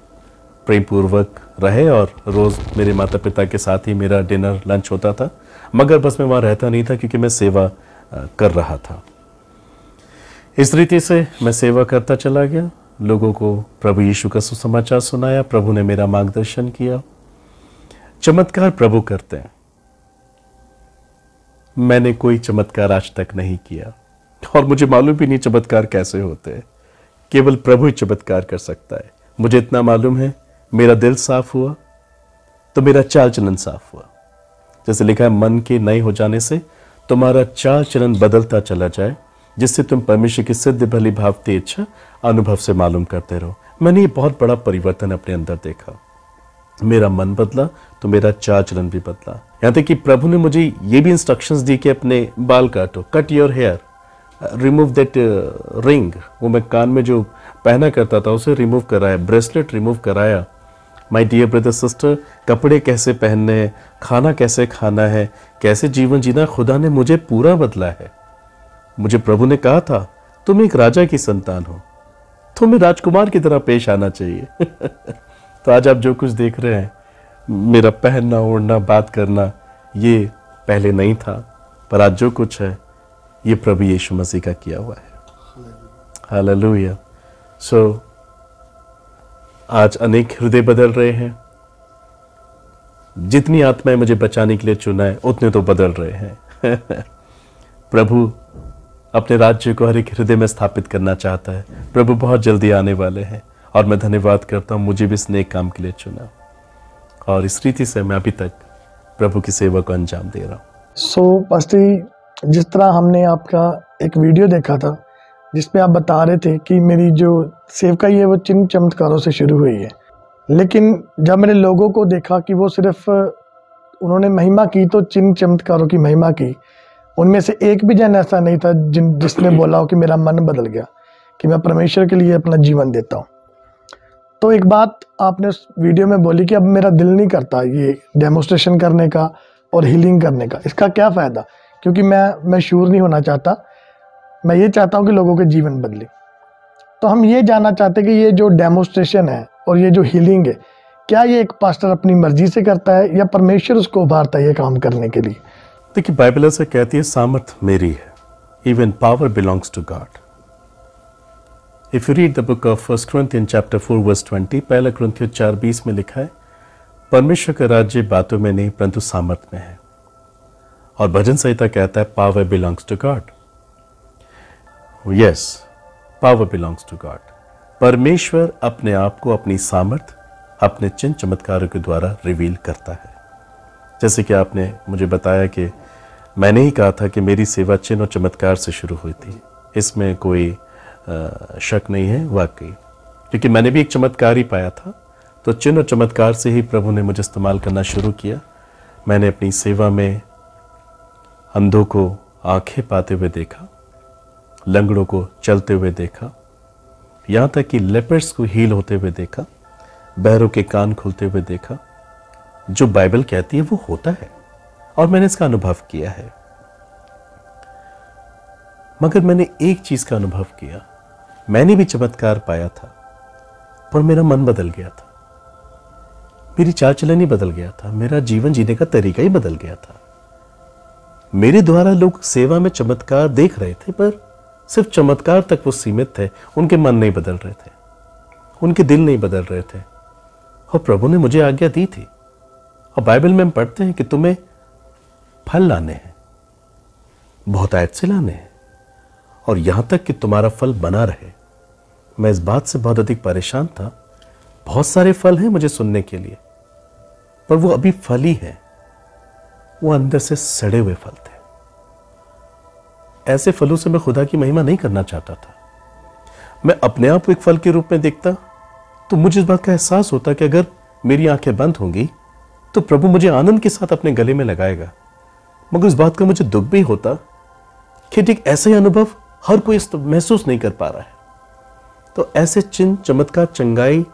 प्रेम पूर्वक रहे और रोज़ मेरे माता पिता के साथ ही मेरा डिनर लंच होता था। मगर बस मैं वहाँ रहता नहीं था, क्योंकि मैं सेवा कर रहा था। इस रीति से मैं सेवा करता चला गया, लोगों को प्रभु यीशु का सुसमाचार सुनाया। प्रभु ने मेरा मार्गदर्शन किया। चमत्कार प्रभु करते हैं, मैंने कोई चमत्कार आज तक नहीं किया, और मुझे मालूम भी नहीं चमत्कार कैसे होते हैं। केवल प्रभु ही चमत्कार कर सकता है। मुझे इतना मालूम है, मेरा दिल साफ हुआ तो मेरा चाल चलन साफ हुआ। जैसे लिखा है, मन के नए हो जाने से तुम्हारा चाल चलन बदलता चला जाए, जिससे तुम परमेश्वर की सिद्ध भली भावती इच्छा अनुभव से मालूम करते रहो। मैंने ये बहुत बड़ा परिवर्तन अपने अंदर देखा। मेरा मन बदला तो मेरा चाल चलन भी बदला। यहाँ तक कि प्रभु ने मुझे ये भी इंस्ट्रक्शंस दी कि अपने बाल काटो, cut your hair, remove that ring. वो मैं कान में जो पहना करता था उसे रिमूव कराया, ब्रेसलेट रिमूव कराया। माय डियर ब्रदर सिस्टर, कपड़े कैसे पहनने हैं, खाना कैसे खाना है, कैसे जीवन जीना, खुदा ने मुझे पूरा बदला है। मुझे प्रभु ने कहा था तुम एक राजा की संतान हो, तुम्हें राजकुमार की तरह पेश आना चाहिए। तो आज आप जो कुछ देख रहे हैं, मेरा पहनना ओढ़ना बात करना, ये पहले नहीं था, पर आज जो कुछ है ये प्रभु यीशु मसीह का किया हुआ है। हालेलुया। सो आज अनेक हृदय बदल रहे हैं। जितनी आत्माएं मुझे बचाने के लिए चुना है उतने तो बदल रहे हैं। प्रभु अपने राज्य को हर एक हृदय में स्थापित करना चाहता है। प्रभु बहुत जल्दी आने वाले हैं, और मैं धन्यवाद करता हूं मुझे भी इस नेक काम के लिए चुना, और इस रीति से मैं अभी तक प्रभु की सेवा को अंजाम दे रहा हूं। सो पास्टर, जिस तरह हमने आपका एक वीडियो देखा था जिसमें आप बता रहे थे कि मेरी जो सेवकाई है वो चिन्ह चमत्कारों से शुरू हुई है, लेकिन जब मैंने लोगों को देखा कि वो सिर्फ उन्होंने महिमा की तो चिन्ह चमत्कारों की महिमा की, उनमें से एक भी जन ऐसा नहीं था जिसने बोला हो कि मेरा मन बदल गया, कि मैं परमेश्वर के लिए अपना जीवन देता हूँ। तो एक बात आपने उस वीडियो में बोली कि अब मेरा दिल नहीं करता ये डेमोस्ट्रेशन करने का और हीलिंग करने का, इसका क्या फ़ायदा, क्योंकि मैं श्योर नहीं होना चाहता, मैं ये चाहता हूँ कि लोगों के जीवन बदले। तो हम ये जानना चाहते हैं कि ये जो डेमोस्ट्रेशन है और ये जो हीलिंग है, क्या ये एक पास्टर अपनी मर्जी से करता है या परमेश्वर उसको उभारता है ये काम करने के लिए? देखिए, बाइबल ऐसा कहती है, सामर्थ मेरी है, even power belongs to God. If you read the book of 1 Corinthians chapter 4 verse 20, पहला कुरिन्थियों 4:20 में लिखा है, परमेश्वर का राज्य बातों में नहीं परंतु सामर्थ में है। और भजन संहिता कहता है, power belongs to God. Yes, power belongs to God. परमेश्वर अपने आप को अपनी सामर्थ अपने चिन्ह चमत्कारों के द्वारा रिवील करता है। जैसे कि आपने मुझे बताया कि मैंने ही कहा था कि मेरी सेवा चिन्ह और चमत्कार से शुरू हुई थी, इसमें कोई शक नहीं है वाकई, क्योंकि मैंने भी एक चमत्कार ही पाया था। तो चिन्ह और चमत्कार से ही प्रभु ने मुझे इस्तेमाल करना शुरू किया। मैंने अपनी सेवा में अंधों को आंखें पाते हुए देखा, लंगड़ों को चलते हुए देखा, यहाँ तक कि लेपर्स को हील होते हुए देखा, बहरों के कान खुलते हुए देखा। जो बाइबल कहती है वो होता है और मैंने इसका अनुभव किया है। मगर मैंने एक चीज का अनुभव किया, मैंने भी चमत्कार पाया था पर मेरा मन बदल गया था, मेरी चाल चलन ही बदल गया था, मेरा जीवन जीने का तरीका ही बदल गया था। मेरे द्वारा लोग सेवा में चमत्कार देख रहे थे पर सिर्फ चमत्कार तक वो सीमित थे, उनके मन नहीं बदल रहे थे, उनके दिल नहीं बदल रहे थे। और प्रभु ने मुझे आज्ञा दी थी, और बाइबल में हम पढ़ते हैं कि तुम्हें फल लाने हैं, बहुतायत से लाने हैं, और यहां तक कि तुम्हारा फल बना रहे। मैं इस बात से बहुत अधिक परेशान था। बहुत सारे फल हैं मुझे सुनने के लिए, पर वो अभी फल ही हैं, वो अंदर से सड़े हुए फल थे। ऐसे फलों से मैं खुदा की महिमा नहीं करना चाहता था। मैं अपने आप को एक फल के रूप में देखता तो मुझे इस बात का एहसास होता कि अगर मेरी आंखें बंद होंगी तो प्रभु मुझे आनंद के साथ अपने गले में लगाएगा। मगर इस बात का मुझे दुख भी होता कि ठीक ऐसा ही अनुभव हर कोई महसूस नहीं कर पा रहा है। तो ऐसे चिन्ह चमत्कार चंगाई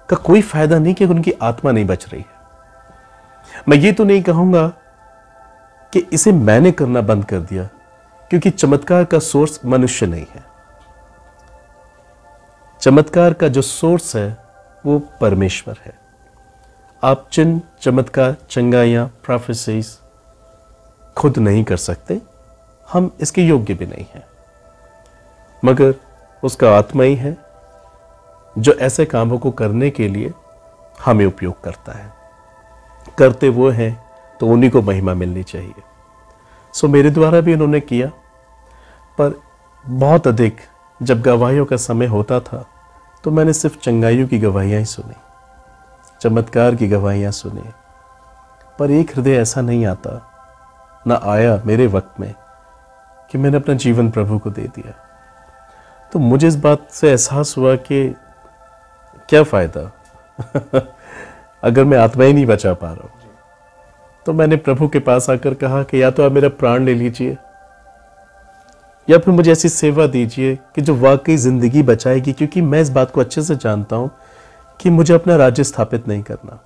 का कोई फायदा नहीं कि उनकी आत्मा नहीं बच रही है। मैं ये तो नहीं कहूंगा कि इसे मैंने करना बंद कर दिया, क्योंकि चमत्कार का सोर्स मनुष्य नहीं है। चमत्कार का जो सोर्स है वो परमेश्वर है। आप चिन्ह चमत्कार चंगाइयां प्रोफेसीज खुद नहीं कर सकते, हम इसके योग्य भी नहीं हैं, मगर उसका आत्मा ही है जो ऐसे कामों को करने के लिए हमें उपयोग करता है। करते वो हैं तो उन्हीं को महिमा मिलनी चाहिए। सो मेरे द्वारा भी उन्होंने किया, पर बहुत अधिक जब गवाहियों का समय होता था तो मैंने सिर्फ चंगाइयों की गवाहियां ही सुनी, चमत्कार की गवाहियां सुनी, पर एक हृदय ऐसा नहीं आता, ना आया मेरे वक्त में कि मैंने अपना जीवन प्रभु को दे दिया। तो मुझे इस बात से एहसास हुआ कि क्या फायदा अगर मैं आत्मा ही नहीं बचा पा रहा हूं। तो मैंने प्रभु के पास आकर कहा कि या तो आप मेरा प्राण ले लीजिए या फिर मुझे ऐसी सेवा दीजिए कि जो वाकई जिंदगी बचाएगी, क्योंकि मैं इस बात को अच्छे से जानता हूं कि मुझे अपना राज्य स्थापित नहीं करना।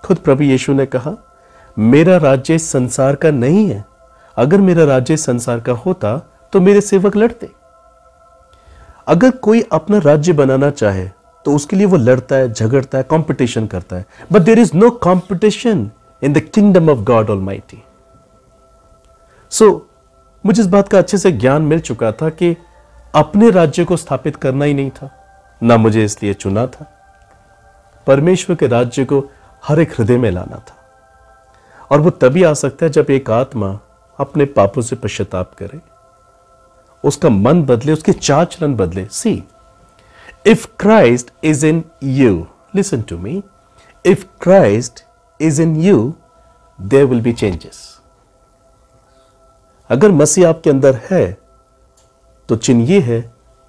खुद प्रभु यीशु ने कहा, मेरा राज्य संसार का नहीं है, अगर मेरा राज्य संसार का होता तो मेरे सेवक लड़ते। अगर कोई अपना राज्य बनाना चाहे तो उसके लिए वो लड़ता है, झगड़ता है, कंपटीशन करता है, but there is no competition in the kingdom of God almighty. So मुझे इस बात का अच्छे से ज्ञान मिल चुका था कि अपने राज्य को स्थापित करना ही नहीं था, ना मुझे इसलिए चुना था। परमेश्वर के राज्य को हर एक हृदय में लाना था, और वो तभी आ सकता है जब एक आत्मा अपने पापों से पश्चाताप करे, उसका मन बदले, उसके चाल चलन बदले। See, if Christ is in you, listen to me, if Christ is in you there will be changes. अगर मसीह आपके अंदर है तो चिन्ह ये है,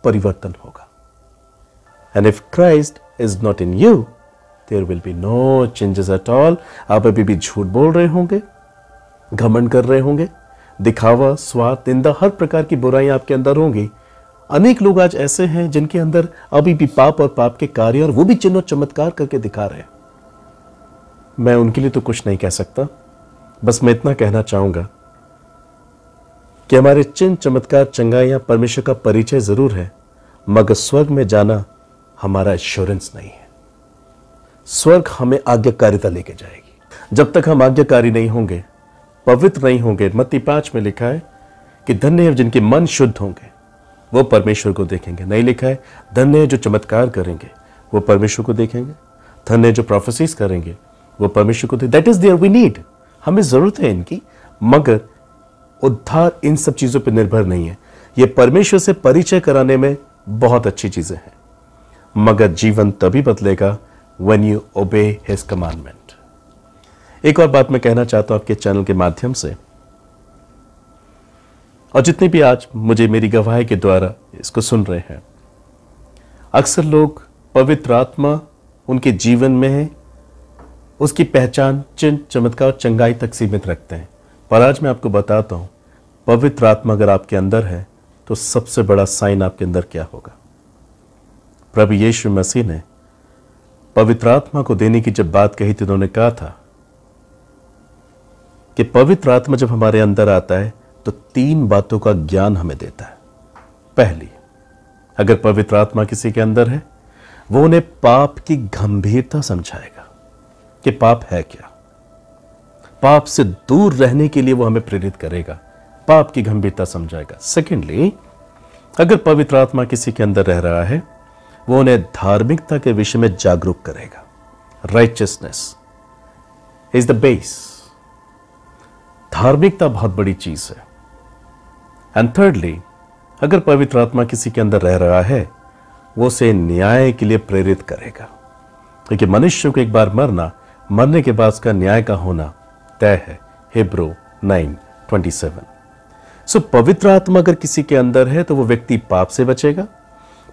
परिवर्तन होगा। And if Christ is not in you, there will be no changes at all. आप अभी भी झूठ बोल रहे होंगे, घमंड कर रहे होंगे, दिखावा, स्वार्थ, निंदा, हर प्रकार की बुराइयां आपके अंदर होंगी। अनेक लोग आज ऐसे हैं जिनके अंदर अभी भी पाप और पाप के कार्य, और वो भी चिन्ह और चमत्कार करके दिखा रहे हैं। मैं उनके लिए तो कुछ नहीं कह सकता, बस मैं इतना कहना चाहूंगा कि हमारे चिन्ह, चमत्कार, चंगाइयां परमेश्वर का परिचय जरूर है, मगर स्वर्ग में जाना हमारा एश्योरेंस नहीं है। स्वर्ग हमें आज्ञाकारिता लेके जाएगी। जब तक हम आज्ञाकारी नहीं होंगे, पवित्र नहीं होंगे, मत्ती 5 में लिखा है कि धन्य है जिनके मन शुद्ध होंगे, वो परमेश्वर को देखेंगे। नहीं लिखा है धन्य है जो चमत्कार करेंगे, वो परमेश्वर को देखेंगे। धन्य है जो प्रोफेसीज करेंगे, वो परमेश्वर को देखेंगे। That is there we need. हमें जरूरत है इनकी, मगर उद्धार इन सब चीजों पर निर्भर नहीं है। ये परमेश्वर से परिचय कराने में बहुत अच्छी चीजें हैं, मगर जीवन तभी बदलेगा when you obey his commandment। एक और बात मैं कहना चाहता हूं आपके चैनल के माध्यम से, और जितने भी आज मुझे मेरी गवाही के द्वारा इसको सुन रहे हैं, अक्सर लोग पवित्र आत्मा उनके जीवन में है, उसकी पहचान चिन्ह, चमत्कार और चंगाई तक सीमित रखते हैं। पर आज मैं आपको बताता हूं, पवित्र आत्मा अगर आपके अंदर है तो सबसे बड़ा साइन आपके अंदर क्या होगा। प्रभु यीशु मसीह ने पवित्र आत्मा को देने की जब बात कही थी, उन्होंने कहा था कि पवित्र आत्मा जब हमारे अंदर आता है तो 3 बातों का ज्ञान हमें देता है। पहली, अगर पवित्र आत्मा किसी के अंदर है, वो उन्हें पाप की गंभीरता समझाएगा कि पाप है क्या। पाप से दूर रहने के लिए वो हमें प्रेरित करेगा, पाप की गंभीरता समझाएगा। सेकेंडली, अगर पवित्र आत्मा किसी के अंदर रह रहा है, वो उन्हें धार्मिकता के विषय में जागरूक करेगा। Righteousness is the base. धार्मिकता बहुत बड़ी चीज है। एंड थर्डली, अगर पवित्र आत्मा किसी के अंदर रह रहा है, वो उसे न्याय के लिए प्रेरित करेगा, क्योंकि मनुष्य को एक बार मरना, मरने के बाद उसका न्याय का होना तय है। हिब्रू 9:27। सो पवित्र आत्मा अगर किसी के अंदर है तो वो व्यक्ति पाप से बचेगा।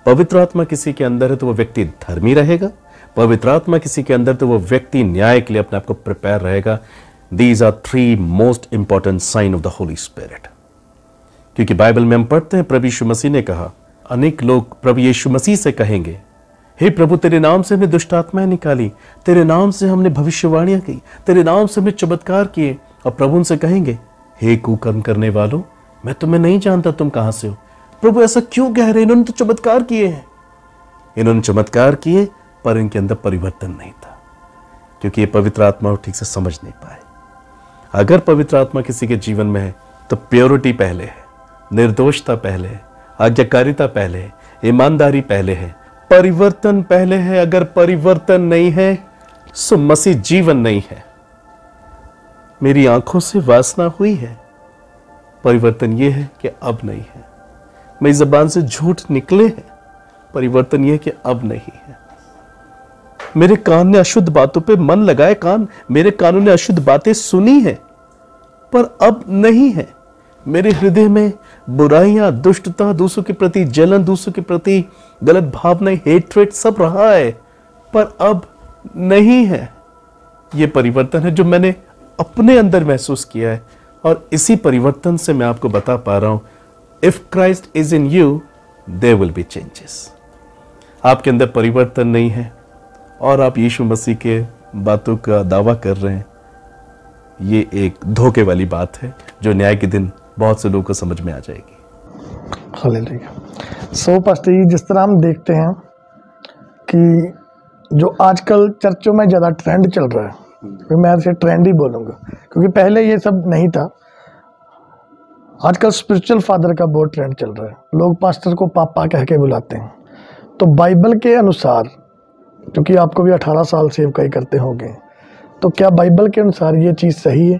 पवित्र आत्मा किसी के अंदर है तो वो व्यक्ति धर्मी रहेगा। पवित्र आत्मा किसी के अंदर तो वो व्यक्ति न्याय के लिए अपने आप को प्रिपेयर रहेगा। These are 3 most important sign of the Holy Spirit. क्योंकि बाइबल में हम पढ़ते हैं, प्रभु यीशु मसीह ने कहा, अनेक लोग प्रभु यीशु मसीह से कहेंगे, हे प्रभु, तेरे नाम से हमने दुष्ट आत्माएं निकाली, तेरे नाम से हमने भविष्यवाणियां की, तेरे नाम से हमने चमत्कार किए। और प्रभु उनसे कहेंगे, हे कुकर्म करने वालों, मैं तुम्हें नहीं जानता, तुम कहां से हो। प्रभु ऐसा क्यों कह रहे? इन्होंने तो चमत्कार किए हैं। इन्होंने चमत्कार किए, पर इनके अंदर परिवर्तन नहीं था, क्योंकि ये पवित्र आत्मा ठीक से समझ नहीं पाए। अगर पवित्र आत्मा किसी के जीवन में है तो प्योरिटी पहले है, निर्दोषता पहले है, आज्ञाकारिता पहले है, ईमानदारी पहले है, परिवर्तन पहले है। अगर परिवर्तन नहीं है सो मसीह जीवन नहीं है। मेरी आंखों से वासना हुई है, परिवर्तन यह है कि अब नहीं है। मेरी जबान से झूठ निकले हैं, परिवर्तन यह है कि अब नहीं है। मेरे कान ने अशुद्ध बातों पे मन लगाए, मेरे कानों ने अशुद्ध बातें सुनी है, पर अब नहीं है। मेरे हृदय में बुराइयां, दुष्टता, दूसरों के प्रति जलन, दूसरों के प्रति गलत भावनाएं, हेट्रेट सब रहा है, पर अब नहीं है। यह परिवर्तन है जो मैंने अपने अंदर महसूस किया है, और इसी परिवर्तन से मैं आपको बता पा रहा हूं, if Christ is in you there will be changes. आपके अंदर परिवर्तन नहीं है और आप यीशु मसीह के बातों का दावा कर रहे हैं, ये एक धोखे वाली बात है जो न्याय के दिन बहुत से लोगों को समझ में आ जाएगी। हालेलुया। सो पास्टर जी, जिस तरह हम देखते हैं कि जो आजकल चर्चों में ज़्यादा ट्रेंड चल रहा है, मैं इसे ट्रेंड ही बोलूँगा, क्योंकि पहले ये सब नहीं था। आजकल स्पिरिचुअल फादर का बहुत ट्रेंड चल रहा है। लोग पास्टर को पापा कह के बुलाते हैं। तो बाइबल के अनुसार, क्योंकि आपको भी 18 साल सेवकाई करते होंगे, तो क्या बाइबल के अनुसार ये चीज़ सही है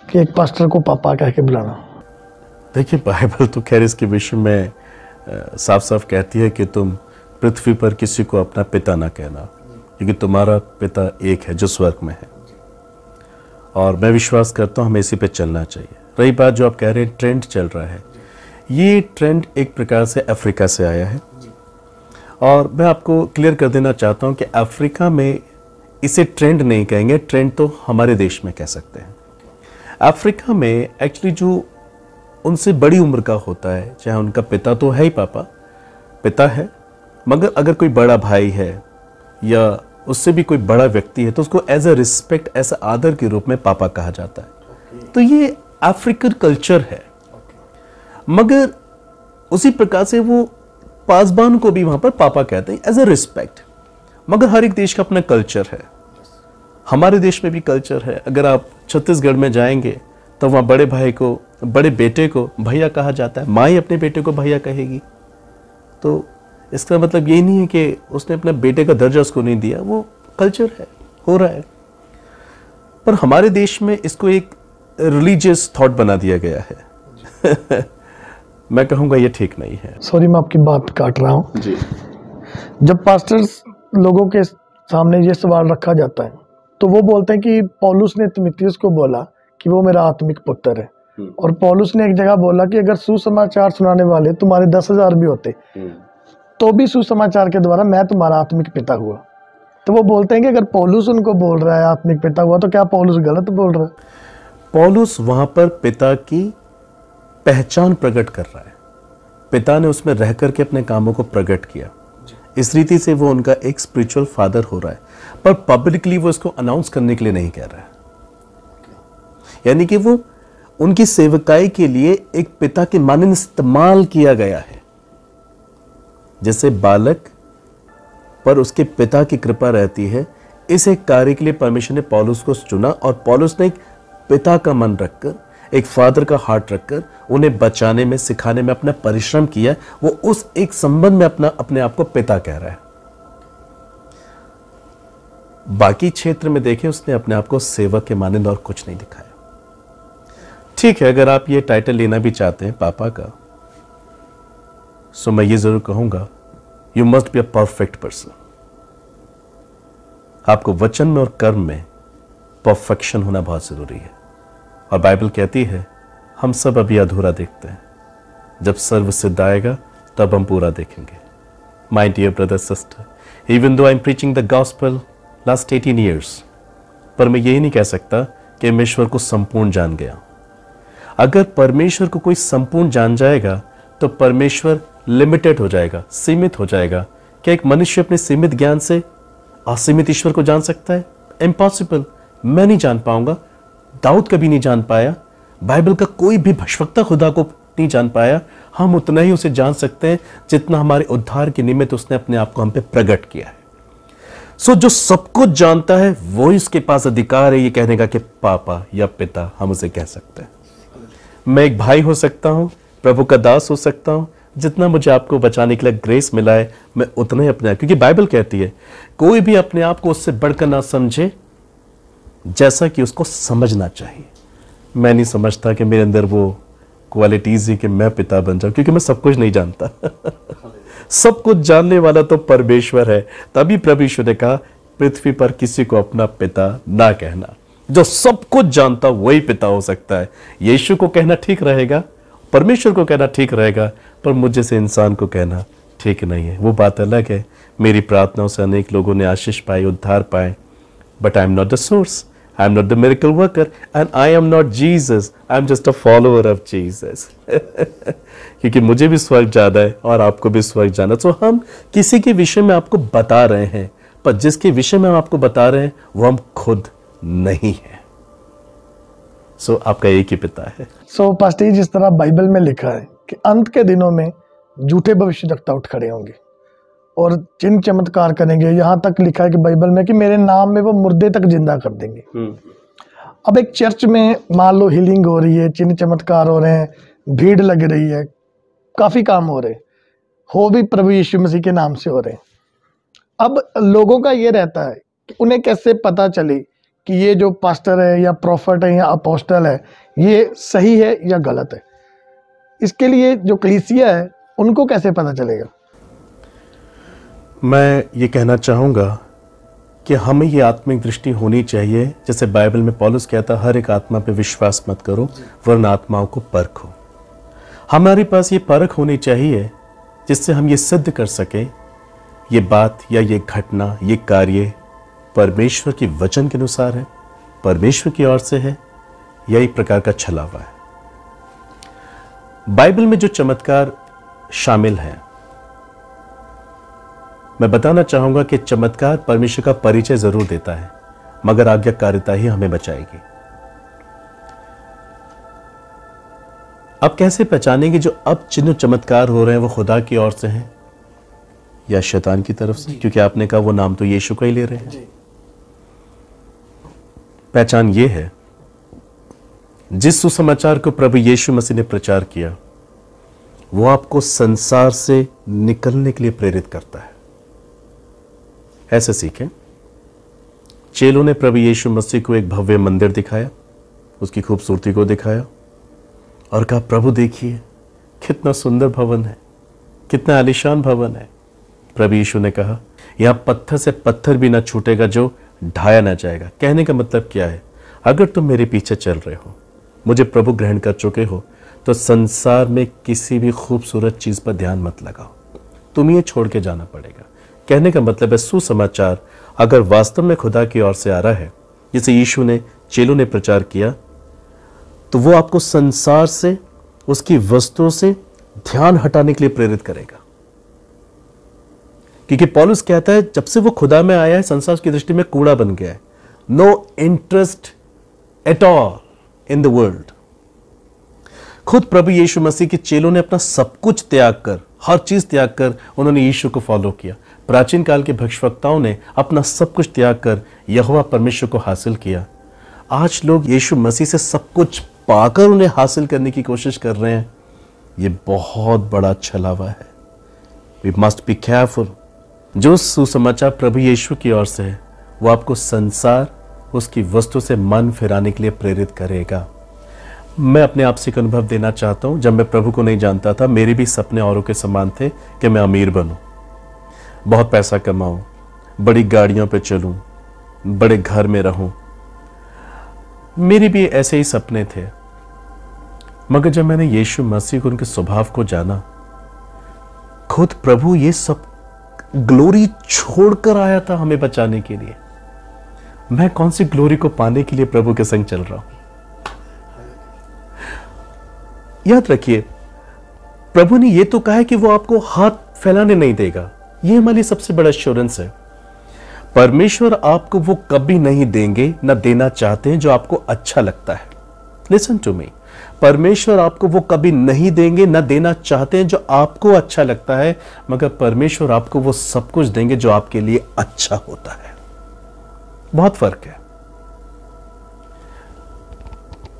कि एक पास्टर को पापा कह के बुलाना? देखिए, बाइबल तो खैर इसके विषय में साफ साफ कहती है कि तुम पृथ्वी पर किसी को अपना पिता ना कहना, क्योंकि तुम्हारा पिता एक है जो स्वर्ग में है। और मैं विश्वास करता हूँ हमें इसी पे चलना चाहिए। रही बात जो आप कह रहे हैं ट्रेंड चल रहा है, ये ट्रेंड एक प्रकार से अफ्रीका से आया है और मैं आपको क्लियर कर देना चाहता हूँ कि अफ्रीका में इसे ट्रेंड नहीं कहेंगे, ट्रेंड तो हमारे देश में कह सकते हैं। अफ्रीका में एक्चुअली जो उनसे बड़ी उम्र का होता है, चाहे उनका पिता तो है ही, पिता है, मगर अगर कोई बड़ा भाई है या उससे भी कोई बड़ा व्यक्ति है तो उसको एज अ रिस्पेक्ट, ऐसा आदर के रूप में पापा कहा जाता है। तो ये अफ्रीकन कल्चर है। मगर उसी प्रकार से वो पासबान को भी वहां पर पापा कहते हैं एज अ रिस्पेक्ट। मगर हर एक देश का अपना कल्चर है। हमारे देश में भी कल्चर है। अगर आप छत्तीसगढ़ में जाएंगे तो वहाँ बड़े भाई को, बड़े बेटे को भैया कहा जाता है, माँ ही अपने बेटे को भैया कहेगी। तो इसका मतलब ये नहीं है कि उसने अपने बेटे का दर्जा उसको नहीं दिया, वो कल्चर है, हो रहा है। पर हमारे देश में इसको एक रिलीजियस थॉट बना दिया गया है। मैं कहूँगा ये ठीक नहीं है। सॉरी, मैं आपकी बात काट रहा हूँ जी। जब पास्टर्स लोगों के सामने ये सवाल रखा जाता है तो वो बोलते हैं कि पौलुस ने तीमुथियुस को बोला कि वो मेरा आत्मिक पुत्र है, और पौलुस ने एक जगह बोला कि अगर सुसमाचार सुनाने वाले तुम्हारे 10,000 भी होते तो भी सुसमाचार के द्वारा मैं तुम्हारा आत्मिक पिता हुआ। तो वो बोलते हैं कि अगर पौलुस उनको बोल रहा है आत्मिक पिता हुआ, तो क्या पौलुस गलत बोल रहा है? पौलुस वहां पर पिता की पहचान प्रकट कर रहा है। पिता ने उसमें रह करके अपने कामों को प्रकट किया। इस रीति से वो उनका एक स्पिरिचुअल फादर हो रहा है, पर पब्लिकली वो इसको अनाउंस करने के लिए नहीं कह रहा है। यानी कि वो उनकी सेवकाई के लिए एक पिता के मानन इस्तेमाल किया गया है। जैसे बालक पर उसके पिता की कृपा रहती है, इस एक कार्य के लिए परमेश्वर ने पौलुस को चुना और पौलुस ने एक पिता का मन रखकर, एक फादर का हार्ट रखकर उन्हें बचाने में, सिखाने में अपना परिश्रम किया। वो उस एक संबंध में अपने आप को पिता कह रहा है। बाकी क्षेत्र में देखें, उसने अपने आप को सेवक के मानंद और कुछ नहीं दिखाया। ठीक है, अगर आप ये टाइटल लेना भी चाहते हैं पापा का, सो मैं ये जरूर कहूंगा, you must be a perfect person. आपको वचन में और कर्म में परफेक्शन होना बहुत जरूरी है। और बाइबल कहती है हम सब अभी अधूरा देखते हैं, जब सर्व सिद्ध आएगा तब हम पूरा देखेंगे। My dear brother sister, even though I am preaching the gospel last 18 years, पर मैं यही नहीं कह सकता कि मैं ईश्वर को संपूर्ण जान गया। अगर परमेश्वर को कोई संपूर्ण जान जाएगा तो परमेश्वर लिमिटेड हो जाएगा, सीमित हो जाएगा। क्या एक मनुष्य अपने सीमित ज्ञान से असीमित ईश्वर को जान सकता है? इम्पॉसिबल। मैं नहीं जान पाऊंगा, दाऊद कभी नहीं जान पाया, बाइबल का कोई भी भविष्यवक्ता खुदा को नहीं जान पाया। हम उतना ही उसे जान सकते हैं जितना हमारे उद्धार के निमित्त उसने अपने आप को हम पे प्रकट किया है। सो जो सब कुछ जानता है वो इसके पास अधिकार है ये कहने का कि पापा या पिता हम उसे कह सकते हैं। मैं एक भाई हो सकता हूं, प्रभु का दास हो सकता हूं, जितना मुझे आपको बचाने के लिए ग्रेस मिला है मैं उतना ही अपने, क्योंकि बाइबल कहती है कोई भी अपने आप को उससे बढ़कर ना समझे जैसा कि उसको समझना चाहिए। मैं नहीं समझता कि मेरे अंदर वो क्वालिटीज है कि मैं पिता बन जाऊं, क्योंकि मैं सब कुछ नहीं जानता। सब कुछ जानने वाला तो परमेश्वर है। तभी प्रभु यीशु ने कहा पृथ्वी पर किसी को अपना पिता ना कहना। जो सब कुछ जानता वही पिता हो सकता है। यीशु को कहना ठीक रहेगा, परमेश्वर को कहना ठीक रहेगा, पर मुझे से इंसान को कहना ठीक नहीं है। वो बात अलग है। मेरी प्रार्थनाओं से अनेक लोगों ने आशीष पाई, उद्धार पाए, but I am not the source, I am not the miracle worker and I am not Jesus, I am just a follower of Jesus. क्योंकि मुझे भी स्वर्ग जाना है और आपको भी स्वर्ग जाना। तो हम किसी के विषय में आपको बता रहे हैं, पर जिसके विषय में हम आपको बता रहे हैं वो हम खुद नहीं है। सो आपका एक ही पिता है। सो पास्टर जी, जिस तरह बाइबल में लिखा है कि अंत के दिनों में झूठे भविष्यवक्ता उठ खड़े होंगे और चिन्ह चमत्कार करेंगे। यहाँ तक लिखा है कि बाइबल में कि मेरे नाम में वो मुर्दे तक जिंदा कर देंगे। अब एक चर्च में मान लो हीलिंग हो रही है, चिन्ह चमत्कार हो रहे हैं, भीड़ लग रही है, काफी काम हो रहे हो भी प्रभु यीशु मसीह के नाम से हो रहे हैं। अब लोगों का ये रहता है कि उन्हें कैसे पता चले कि ये जो पास्टर है या प्रॉफिट है या अपोस्टल है ये सही है या गलत है। इसके लिए जो कलीसिया है उनको कैसे पता चलेगा? मैं ये कहना चाहूँगा कि हमें ये आत्मिक दृष्टि होनी चाहिए। जैसे बाइबल में पौलुस कहता हर एक आत्मा पे विश्वास मत करो वरना आत्माओं को परखो। हमारे पास ये परख होनी चाहिए जिससे हम ये सिद्ध कर सकें ये बात या ये घटना, ये कार्य परमेश्वर की वचन के अनुसार है, परमेश्वर की ओर से है या एक प्रकार का छलावा है। बाइबल में जो चमत्कार शामिल हैं, मैं बताना चाहूंगा कि चमत्कार परमेश्वर का परिचय जरूर देता है, मगर आज्ञाकारिता ही हमें बचाएगी। अब कैसे पहचानेंगे जो अब चिन्ह चमत्कार हो रहे हैं वो खुदा की ओर से हैं या शैतान की तरफ से? क्योंकि आपने कहा वो नाम तो यीशु का ही ले रहे हैं। पहचान ये है, जिस सुसमाचार को प्रभु यीशु मसीह ने प्रचार किया वो आपको संसार से निकलने के लिए प्रेरित करता है। ऐसे सीखें। चेलों ने प्रभु यीशु मसीह को एक भव्य मंदिर दिखाया, उसकी खूबसूरती को दिखाया और कहा, प्रभु देखिए कितना सुंदर भवन है, कितना आलीशान भवन है। प्रभु यीशु ने कहा, यहां पत्थर से पत्थर भी ना छूटेगा जो ढाया ना जाएगा। कहने का मतलब क्या है? अगर तुम मेरे पीछे चल रहे हो, मुझे प्रभु ग्रहण कर चुके हो, तो संसार में किसी भी खूबसूरत चीज पर ध्यान मत लगाओ, तुम्हें ये छोड़ के जाना पड़ेगा। कहने का मतलब है सुसमाचार अगर वास्तव में खुदा की ओर से आ रहा है, जिसे यीशु ने, चेलों ने प्रचार किया, तो वो आपको संसार से, उसकी वस्तुओं से ध्यान हटाने के लिए प्रेरित करेगा। क्योंकि पौलुस कहता है जब से वो खुदा में आया है संसार की दृष्टि में कूड़ा बन गया है। No interest at all in the world. खुद प्रभु यीशु मसीह के चेलों ने अपना सब कुछ त्याग कर, हर चीज त्याग कर उन्होंने यीशु को फॉलो किया। प्राचीन काल के भविष्यवक्ताओं ने अपना सब कुछ त्याग कर यहोवा परमेश्वर को हासिल किया। आज लोग यीशु मसीह से सब कुछ पाकर उन्हें हासिल करने की कोशिश कर रहे हैं। ये बहुत बड़ा छलावा है। We must be careful. जो सुसमाचार प्रभु यीशु की ओर से है वो आपको संसार, उसकी वस्तु से मन फिराने के लिए प्रेरित करेगा। मैं अपने आप से एक अनुभव देना चाहता हूं। जब मैं प्रभु को नहीं जानता था, मेरे भी सपने औरों के समान थे कि मैं अमीर बनूं, बहुत पैसा कमाऊं, बड़ी गाड़ियों पे चलूं, बड़े घर में रहूं। मेरे भी ऐसे ही सपने थे। मगर जब मैंने यीशु मसीह को, उनके स्वभाव को जाना, खुद प्रभु ये सब ग्लोरी छोड़कर आया था हमें बचाने के लिए। मैं कौन सी ग्लोरी को पाने के लिए प्रभु के संग चल रहा हूं? याद रखिए, प्रभु ने यह तो कहा है कि वो आपको हाथ फैलाने नहीं देगा। यह हमारी सबसे बड़ा एश्योरेंस है। परमेश्वर आपको वो कभी नहीं देंगे, ना देना चाहते हैं जो आपको अच्छा लगता है। Listen to me. परमेश्वर आपको वो कभी नहीं देंगे, ना देना चाहते हैं जो आपको अच्छा लगता है, मगर परमेश्वर आपको वो सब कुछ देंगे जो आपके लिए अच्छा होता है। बहुत फर्क है।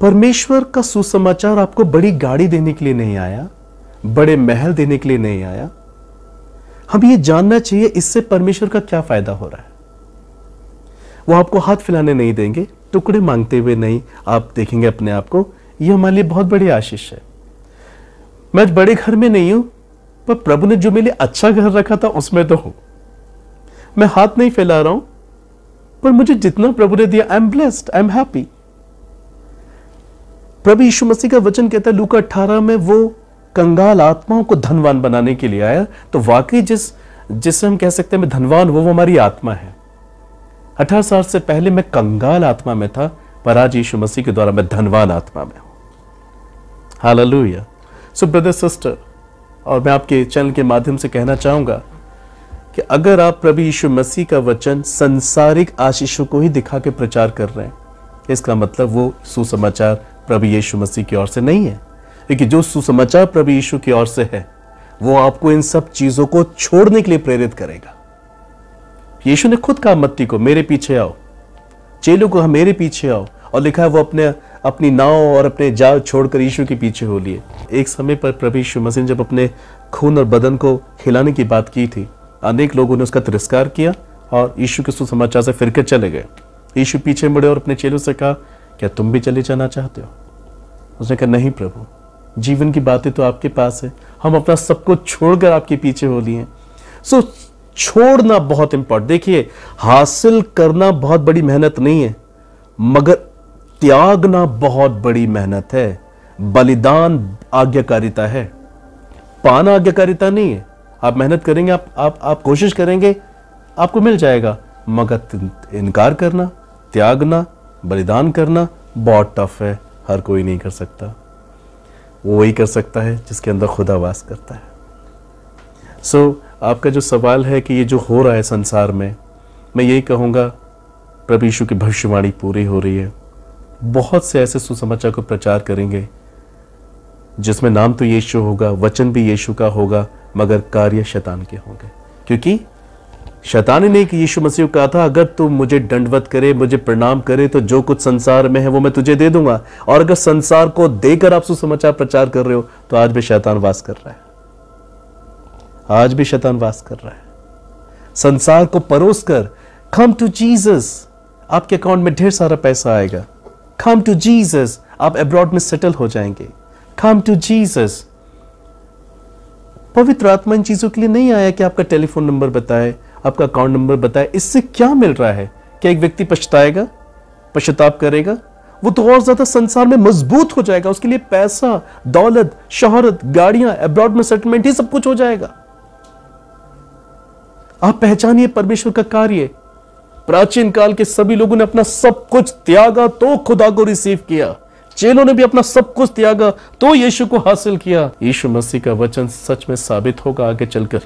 परमेश्वर का सुसमाचार आपको बड़ी गाड़ी देने के लिए नहीं आया, बड़े महल देने के लिए नहीं आया। हम ये जानना चाहिए इससे परमेश्वर का क्या फायदा हो रहा है। वो आपको हाथ फैलाने नहीं देंगे, टुकड़े मांगते हुए नहीं। आप देखेंगे अपने आप को, ये हमारे लिए बहुत बड़ी आशीष है। मैं आज बड़े घर में नहीं हूं, पर प्रभु ने जो मेरे लिए अच्छा घर रखा था उसमें तो हूं। मैं हाथ नहीं फैला रहा हूं, पर मुझे जितना प्रभु ने दिया, I am blessed, I am happy. प्रभु यीशु मसीह का वचन कहता है लूका 18 में, वो कंगाल आत्माओं को धनवान बनाने के लिए आया। तो वाकई जिसे हम कह सकते हैं मैं धनवान, वो हमारी आत्मा है। 18 साल से पहले मैं कंगाल आत्मा में था, पर आज यीशु मसीह के द्वारा मैं धनवान आत्मा में हूं। हालेलुया। सो ब्रदर सिस्टर, और मैं आपके चैनल के माध्यम से कहना चाहूंगा कि अगर आप प्रभु यीशु मसीह का वचन संसारिक आशीषों को ही दिखा के प्रचार कर रहे हैं, इसका मतलब वो सुसमाचार प्रभु यीशु मसीह की ओर से नहीं है। क्योंकि जो सुसमाचार प्रभु यीशु की ओर से है वो आपको इन सब चीजों को छोड़ने के लिए प्रेरित करेगा। यीशु ने खुद कहा मत्ती को, मेरे पीछे आओ। चेलों को, मेरे पीछे आओ। और लिखा है वो अपनी नाव और अपने जाल छोड़कर यीशु के पीछे हो लिए। एक समय पर प्रभु यीशु मसीह ने जब अपने खून और बदन को खिलाने की बात की थी, अनेक लोगों ने उसका तिरस्कार किया और यीशु के सुसमाचार से फिरकर चले गए। यीशु पीछे मुड़े और अपने चेलों से कहा, क्या तुम भी चले जाना चाहते हो? उसने कहा, नहीं प्रभु, जीवन की बातें तो आपके पास है, हम अपना सब कुछ छोड़कर आपके पीछे हो लिए। सो छोड़ना बहुत इंपॉर्टेंट। देखिए, हासिल करना बहुत बड़ी मेहनत नहीं है, मगर त्यागना बहुत बड़ी मेहनत है। बलिदान आज्ञाकारिता है, पाना आज्ञाकारिता नहीं है। आप मेहनत करेंगे, आप कोशिश करेंगे, आपको मिल जाएगा, मगर इनकार करना, त्यागना, बलिदान करना बहुत टफ है, हर कोई नहीं कर सकता। वो वही कर सकता है जिसके अंदर खुदा वास करता है। आपका जो सवाल है कि ये जो हो रहा है संसार में, मैं यही कहूँगा प्रभु यीशु की भविष्यवाणी पूरी हो रही है। बहुत से ऐसे सुसमाचार को प्रचार करेंगे जिसमें नाम तो यीशु होगा, वचन भी यीशु का होगा, मगर कार्य शैतान के होंगे। क्योंकि शैतान ने कि यीशु मसीह को कहा था, अगर तू मुझे दंडवत करे, मुझे प्रणाम करे, तो जो कुछ संसार में है वो मैं तुझे दे दूंगा। और अगर संसार को देकर आप सुसमाचार प्रचार कर रहे हो तो आज भी शैतान वास कर रहा है, आज भी शैतान वास कर रहा है। संसार को परोस कर कम टू जीसस, आपके अकाउंट में ढेर सारा पैसा आएगा। कम टू जीसस, आप अब्रॉड में सेटल हो जाएंगे। Come to Jesus. पवित्र आत्मा इन चीजों के लिए नहीं आया कि आपका टेलीफोन नंबर बताए, आपका अकाउंट नंबर बताए। इससे क्या मिल रहा है? क्या एक व्यक्ति पछताएगा, पश्चाताप करेगा? वो तो और ज्यादा संसार में मजबूत हो जाएगा। उसके लिए पैसा, दौलत, शोहरत, गाड़ियां, अब्रॉड में सेटलमेंट, ये सब कुछ हो जाएगा। आप पहचानिए परमेश्वर का कार्य। प्राचीन काल के सभी लोगों ने अपना सब कुछ त्यागा तो खुदा को रिसीव किया। चेलों ने भी अपना सब कुछ त्यागा तो यीशु को हासिल किया। यीशु मसीह का वचन सच में साबित होगा आगे चलकर।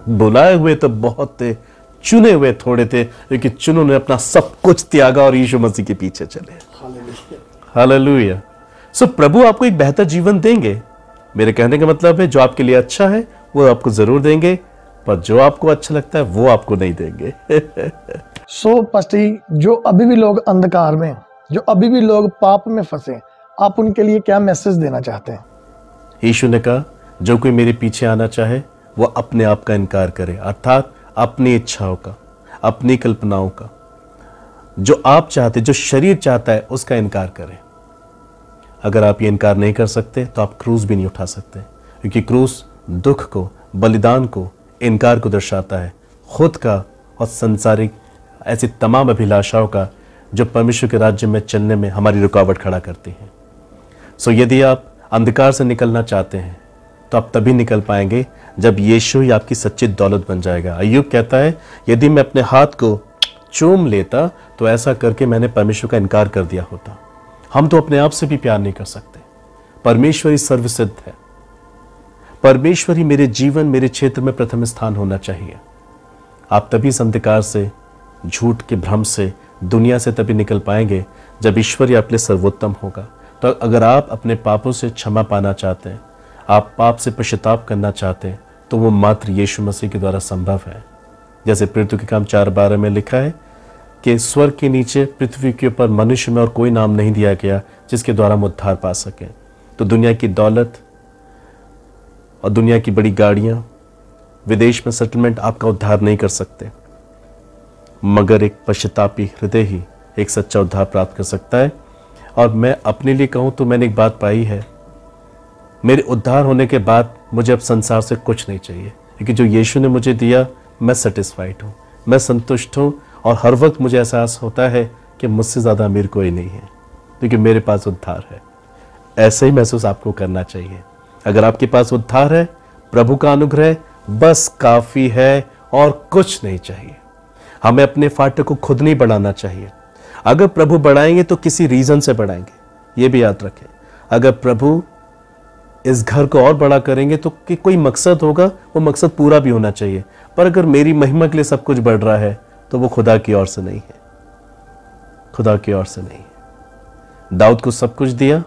बुलाए हुए तो बहुत थे, चुने हुए थोड़े थे, क्योंकि चुनों ने अपना सब कुछ त्यागा और यीशु मसीह के पीछे चले। हालेलुया। सो प्रभु आपको एक बेहतर जीवन देंगे। मेरे कहने का मतलब है, जो आपके लिए अच्छा है वो आपको जरूर देंगे, पर जो आपको अच्छा लगता है वो आपको नहीं देंगे। पस्टी, जो अभी भी लोग अंधकार में, जो अभी भी लोग पाप में फंसे, आप उनके लिए क्या मैसेज देना चाहते हैं? यीशु ने कहा, जो कोई मेरे पीछे आना चाहे वो अपने आप का इनकार करे, अर्थात अपनी इच्छाओं का, अपनी कल्पनाओं का, जो आप चाहते, जो शरीर चाहता है उसका इनकार करें। अगर आप ये इनकार नहीं कर सकते तो आप क्रूस भी नहीं उठा सकते, क्योंकि क्रूस दुख को, बलिदान को, इनकार को दर्शाता है, खुद का और संसारिक ऐसी तमाम अभिलाषाओं का जो परमेश्वर के राज्य में चलने में हमारी रुकावट खड़ा करती हैं। यदि आप अंधकार से निकलना चाहते हैं तो आप तभी निकल पाएंगे जब यीशु ही आपकी सच्ची दौलत बन जाएगा। अय्यूब कहता है, यदि मैं अपने हाथ को चूम लेता तो ऐसा करके मैंने परमेश्वर का इनकार कर दिया होता। हम तो अपने आप से भी प्यार नहीं कर सकते। परमेश्वर ही सर्वसिद्ध है। परमेश्वर ही मेरे जीवन, मेरे क्षेत्र में प्रथम स्थान होना चाहिए। आप तभी इस अंधकार से, झूठ के भ्रम से, दुनिया से तभी निकल पाएंगे जब ईश्वर ही आपके लिए सर्वोत्तम होगा। तो अगर आप अपने पापों से क्षमा पाना चाहते हैं, आप पाप से पश्चाताप करना चाहते हैं, तो वो मात्र यीशु मसीह के द्वारा संभव है। जैसे प्रेरितों के काम 4:12 में लिखा है कि स्वर्ग के नीचे, पृथ्वी के ऊपर मनुष्य में और कोई नाम नहीं दिया गया जिसके द्वारा हम उद्धार पा सकें। तो दुनिया की दौलत और दुनिया की बड़ी गाड़ियां, विदेश में सेटलमेंट आपका उद्धार नहीं कर सकते, मगर एक पश्चातापी हृदय ही एक सच्चा उद्धार प्राप्त कर सकता है। और मैं अपने लिए कहूं तो मैंने एक बात पाई है, मेरे उद्धार होने के बाद मुझे अब संसार से कुछ नहीं चाहिए, क्योंकि जो यीशु ने मुझे दिया, मैं सेटिस्फाइड हूँ, मैं संतुष्ट हूँ। और हर वक्त मुझे एहसास होता है कि मुझसे ज़्यादा अमीर कोई नहीं है, क्योंकि मेरे पास उद्धार है। ऐसे ही महसूस आपको करना चाहिए। अगर आपके पास उद्धार है, प्रभु का अनुग्रह बस काफ़ी है और कुछ नहीं चाहिए। हमें अपने फाटक को खुद नहीं बढ़ाना चाहिए। अगर प्रभु बढ़ाएंगे तो किसी रीज़न से बढ़ाएंगे, ये भी याद रखें। अगर प्रभु इस घर को और बड़ा करेंगे तो कि कोई मकसद होगा, वो मकसद पूरा भी होना चाहिए। पर अगर मेरी महिमा के लिए सब कुछ बढ़ रहा है तो वो खुदा की ओर से नहीं है, खुदा की ओर से नहीं है। दाऊद को सब कुछ दिया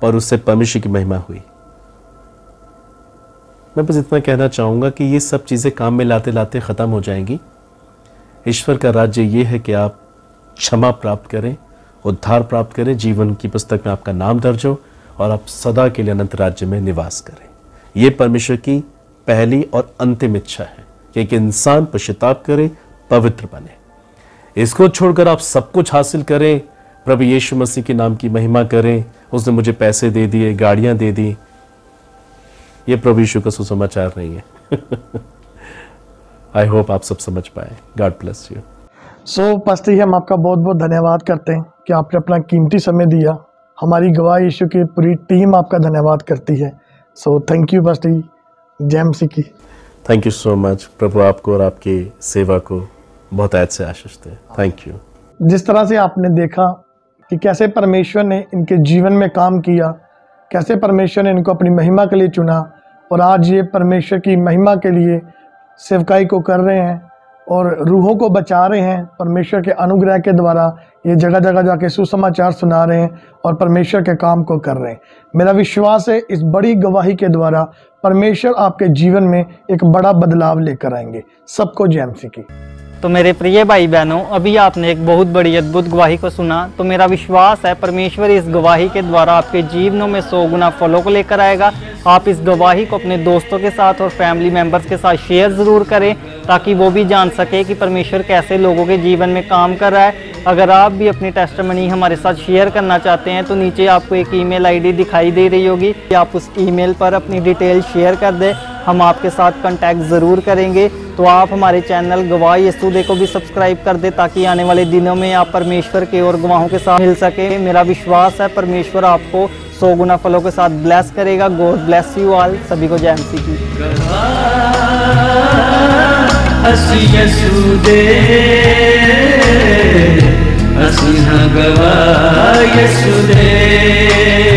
पर उससे परमेश्वर की महिमा हुई। मैं बस इतना कहना चाहूंगा कि ये सब चीजें काम में लाते लाते खत्म हो जाएंगी। ईश्वर का राज्य ये है कि आप क्षमा प्राप्त करें, उद्धार प्राप्त करें, जीवन की पुस्तक में आपका नाम दर्ज हो और आप सदा के लिए अनंत राज्य में निवास करें। ये परमेश्वर की पहली और अंतिम इच्छा है कि एक इंसान पश्चाताप करे, पवित्र बने। इसको छोड़कर आप सब कुछ हासिल करें, प्रभु यीशु मसीह के नाम की महिमा करें, उसने मुझे पैसे दे दिए, गाड़ियां दे दी, ये प्रभु यीशु का सुसमाचार नहीं है। आई होप आप सब समझ पाए। God bless you. पास्टर जी, हम आपका बहुत बहुत धन्यवाद करते हैं कि आपने अपना कीमती समय दिया हमारी गवाह यीशु की पूरी टीम आपका धन्यवाद करती है। So thank you pastor ji, जय मसीह की। Thank you so much. प्रभु आपको और आपकी सेवा को बहुत ऐद से आशीष दे। Thank you. जिस तरह से आपने देखा कि कैसे परमेश्वर ने इनके जीवन में काम किया, कैसे परमेश्वर ने इनको अपनी महिमा के लिए चुना और आज ये परमेश्वर की महिमा के लिए सेवकाई को कर रहे हैं और रूहों को बचा रहे हैं। परमेश्वर के अनुग्रह के द्वारा ये जगह जगह जाके सुसमाचार सुना रहे हैं और परमेश्वर के काम को कर रहे हैं। मेरा विश्वास है इस बड़ी गवाही के द्वारा परमेश्वर आपके जीवन में एक बड़ा बदलाव लेकर आएंगे। सबको जय मसीह की। तो मेरे प्रिय भाई बहनों, अभी आपने एक बहुत बड़ी अद्भुत गवाही को सुना। तो मेरा विश्वास है परमेश्वर इस गवाही के द्वारा आपके जीवनों में 100 गुना फलों को लेकर आएगा। आप इस गवाही को अपने दोस्तों के साथ और फैमिली मेंबर्स के साथ शेयर ज़रूर करें ताकि वो भी जान सके कि परमेश्वर कैसे लोगों के जीवन में काम कर रहा है। अगर आप भी अपनी टेस्टिमनी हमारे साथ शेयर करना चाहते हैं तो नीचे आपको एक ईमेल आईडी दिखाई दे रही होगी, आप उस ईमेल पर अपनी डिटेल शेयर कर दें, हम आपके साथ कांटेक्ट ज़रूर करेंगे। तो आप हमारे चैनल गवाह यीशु दे को भी सब्सक्राइब कर दें ताकि आने वाले दिनों में आप परमेश्वर के और गवाहों के साथ मिल सके। मेरा विश्वास है परमेश्वर आपको 100 गुना फलों के साथ ब्लेस करेगा। God bless you all. सभी को जय मसीह की। गवाह यीशु दे।